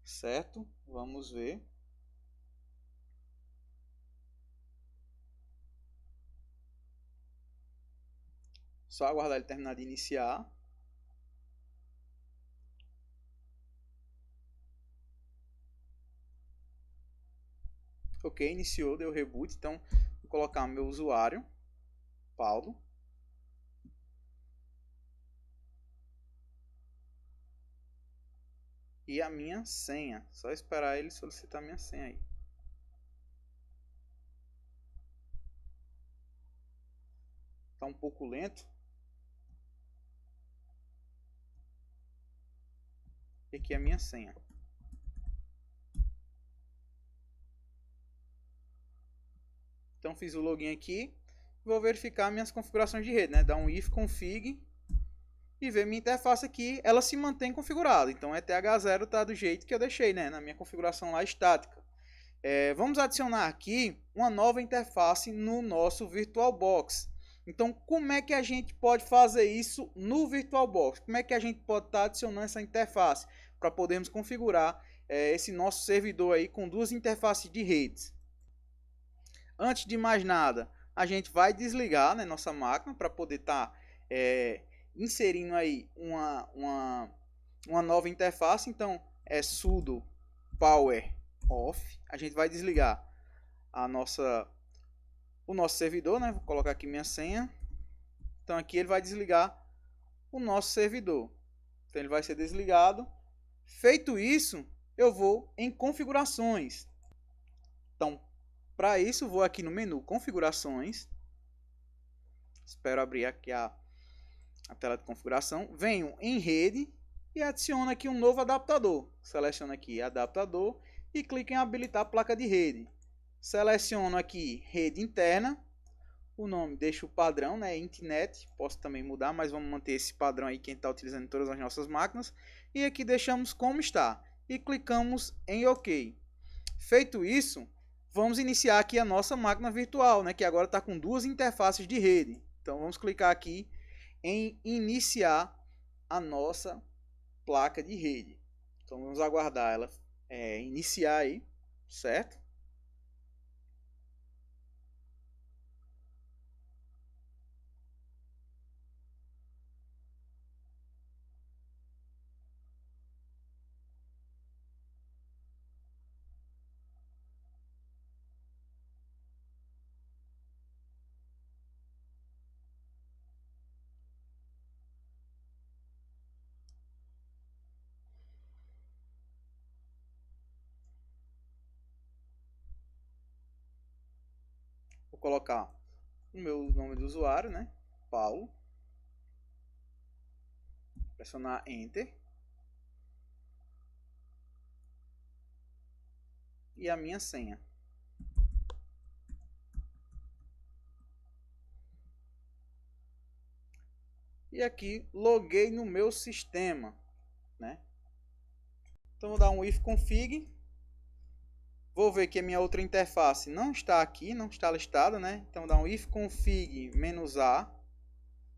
Certo? Vamos ver. Só aguardar ele terminar de iniciar. Ok, iniciou, deu reboot. Então, vou colocar meu usuário, Paulo. E a minha senha. Só esperar ele solicitar a minha senha aí. Tá um pouco lento. E aqui é a minha senha. Então fiz o login aqui. Vou verificar minhas configurações de rede, né? Dar um if config e ver minha interface aqui, ela se mantém configurada. Então ETH0 está do jeito que eu deixei, né? Na minha configuração lá estática. Vamos adicionar aqui uma nova interface no nosso VirtualBox. Então, como é que a gente pode fazer isso no VirtualBox? Como é que a gente pode estar adicionando essa interface para podermos configurar esse nosso servidor aí com duas interfaces de redes? Antes de mais nada, a gente vai desligar, né, nossa máquina para poder estar inserindo aí uma nova interface. Então, é sudo power off. A gente vai desligar o nosso servidor, né? Vou colocar aqui minha senha. Então aqui ele vai desligar o nosso servidor. Então ele vai ser desligado. Feito isso, eu vou em configurações. Então, para isso, vou aqui no menu configurações. Espero abrir aqui a tela de configuração. Venho em rede e adiciono aqui um novo adaptador. Seleciono aqui adaptador e clico em habilitar a placa de rede. Seleciono aqui rede interna. O nome deixo o padrão, né? Intnet. Posso também mudar, mas vamos manter esse padrão aí quem está utilizando em todas as nossas máquinas. E aqui deixamos como está. E clicamos em OK. Feito isso, vamos iniciar aqui a nossa máquina virtual, né? Que agora está com duas interfaces de rede. Então vamos clicar aqui em iniciar a nossa placa de rede. Então vamos aguardar ela iniciar aí, certo? Vou colocar o meu nome do usuário, né? Paulo. Pressionar Enter. E a minha senha. E aqui loguei no meu sistema, né? Então vou dar um if config. Vou ver que a minha outra interface não está aqui, não está listada, né? Então vou dar um if config "-a".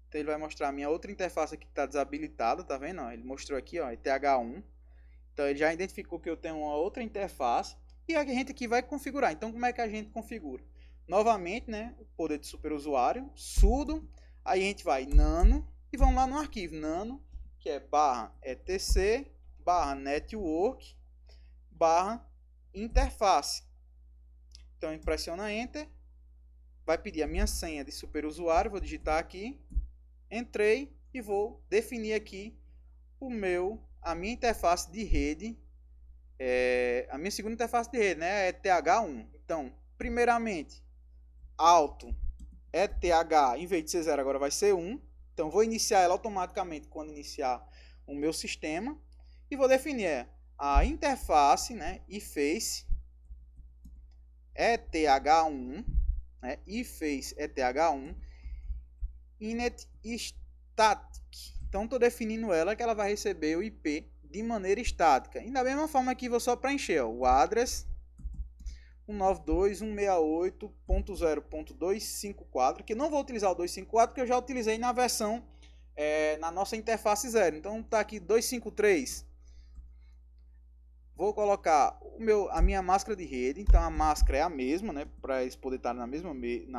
Então ele vai mostrar a minha outra interface aqui que está desabilitada, tá vendo? Ele mostrou aqui, ó, ETH1. Então ele já identificou que eu tenho uma outra interface e a gente aqui vai configurar. Então como é que a gente configura? Novamente, né, o poder de superusuário, sudo, aí a gente vai nano e vamos lá no arquivo nano, que é /etc /network /interface. Então pressiona Enter, vai pedir a minha senha de superusuário, vou digitar aqui, entrei e vou definir aqui a minha interface de rede, a minha segunda interface de rede, né, é ETH1. Então, primeiramente, alto ETH, em vez de ser 0, agora vai ser 1. Então, vou iniciar ela automaticamente quando iniciar o meu sistema. E vou definir a interface, né, eFace ETH1, né, eFace ETH1, Inet Static. Então, estou definindo ela que ela vai receber o IP de maneira estática. E da mesma forma aqui, vou só preencher o address 192.168.0.254, que não vou utilizar o 254, porque eu já utilizei na versão, na nossa interface 0. Então, está aqui 253. vou colocar a minha máscara de rede. Então a máscara é a mesma, né, para eles poderem estar na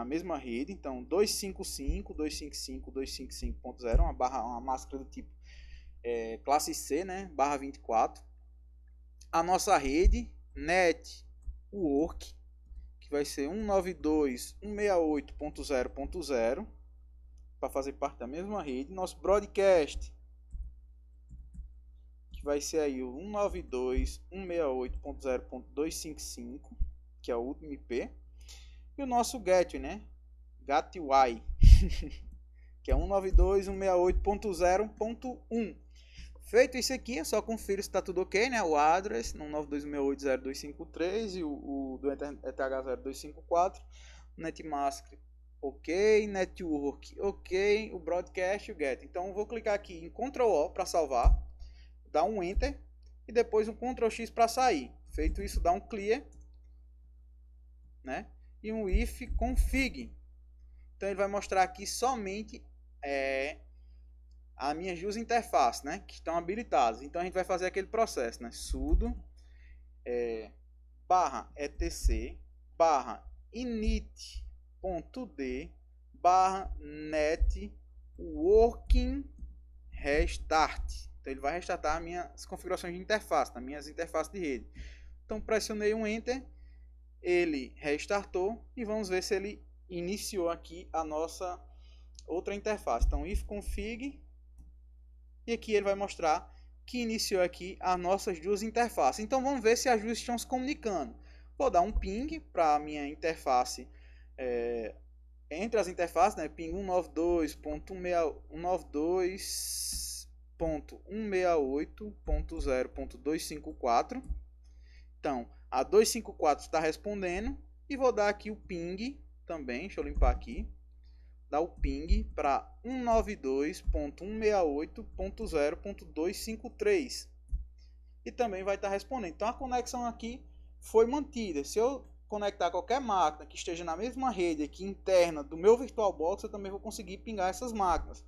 mesma rede. Então 255, 255, 255.0, uma máscara do tipo classe C, né, barra 24. A nossa rede network, que vai ser 192.168.0.0, para fazer parte da mesma rede. Nosso broadcast, que vai ser aí o 192.168.0.255, que é o último IP. E o nosso gateway, né, gateway, que é 192.168.0.1. Feito isso aqui, é só conferir se está tudo ok, né? O address 192.168.0.253 e o do ETH0254, netmask ok, network ok, o broadcast e o get. Então eu vou clicar aqui em Ctrl O para salvar, dar um enter e depois um Ctrl X para sair. Feito isso, dá um clear, né? E um if config. Então ele vai mostrar aqui somente as minhas duas interfaces, né, que estão habilitadas. Então a gente vai fazer aquele processo, né, sudo barra etc barra init.d barra networking restart. Então ele vai restartar as minhas configurações de interface, as minhas interfaces de rede. Então pressionei um enter, ele restartou e vamos ver se ele iniciou aqui a nossa outra interface. Então if config, e aqui ele vai mostrar que iniciou aqui as nossas duas interfaces. Então vamos ver se as duas estão se comunicando. Vou dar um ping para a minha interface, entre as interfaces, né, ping 192.168.0.254. Então a 254 está respondendo e vou dar aqui o ping também, deixa eu limpar aqui. Dá o ping para 192.168.0.253 e também vai estar respondendo. Então a conexão aqui foi mantida. Se eu conectar qualquer máquina que esteja na mesma rede aqui interna do meu VirtualBox, eu também vou conseguir pingar essas máquinas.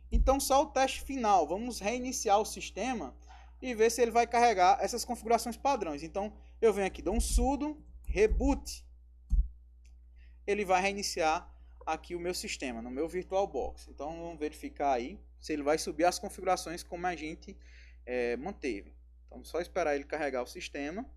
Então só o teste final. Vamos reiniciar o sistema e ver se ele vai carregar essas configurações padrões. Então eu venho aqui, dou um sudo reboot. Ele vai reiniciar aqui o meu sistema, no meu VirtualBox. Então vamos verificar aí se ele vai subir as configurações como a gente manteve. Então só esperar ele carregar o sistema.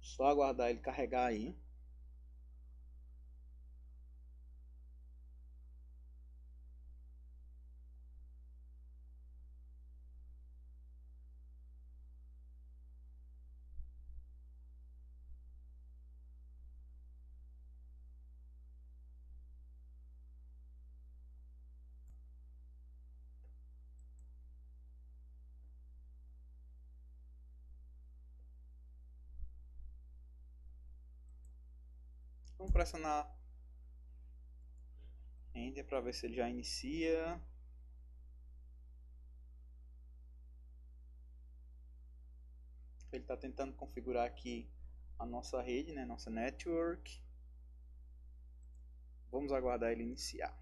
Só aguardar ele carregar aí. Vamos pressionar Enter para ver se ele já inicia. Ele está tentando configurar aqui a nossa rede, né, nossa network. Vamos aguardar ele iniciar.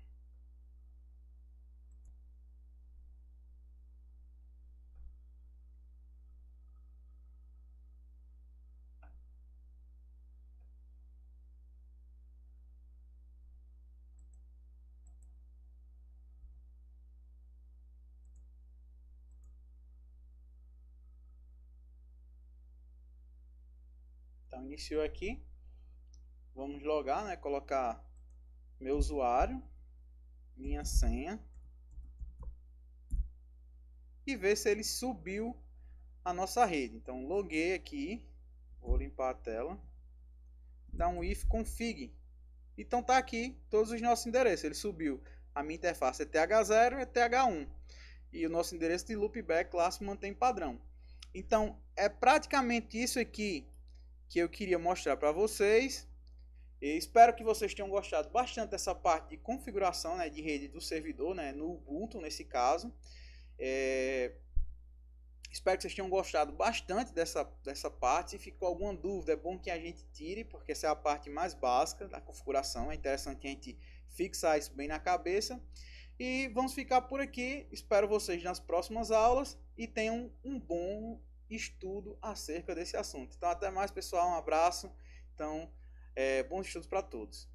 Então iniciou aqui. Vamos logar, né, colocar meu usuário, minha senha e ver se ele subiu a nossa rede. Então loguei aqui, vou limpar a tela, dar um if config. Então tá aqui todos os nossos endereços. Ele subiu a minha interface ETH0 e ETH1 e o nosso endereço de loopback classe mantém padrão. Então é praticamente isso aqui que eu queria mostrar para vocês. E espero que vocês tenham gostado bastante dessa parte de configuração, né, de rede do servidor, né, no Ubuntu nesse caso. Espero que vocês tenham gostado bastante dessa parte. Se ficou alguma dúvida, é bom que a gente tire, porque essa é a parte mais básica da configuração. É interessante a gente fixar isso bem na cabeça. E vamos ficar por aqui. Espero vocês nas próximas aulas e tenham um bom estudo acerca desse assunto. Então, até mais, pessoal. Um abraço. Então, bons estudos para todos.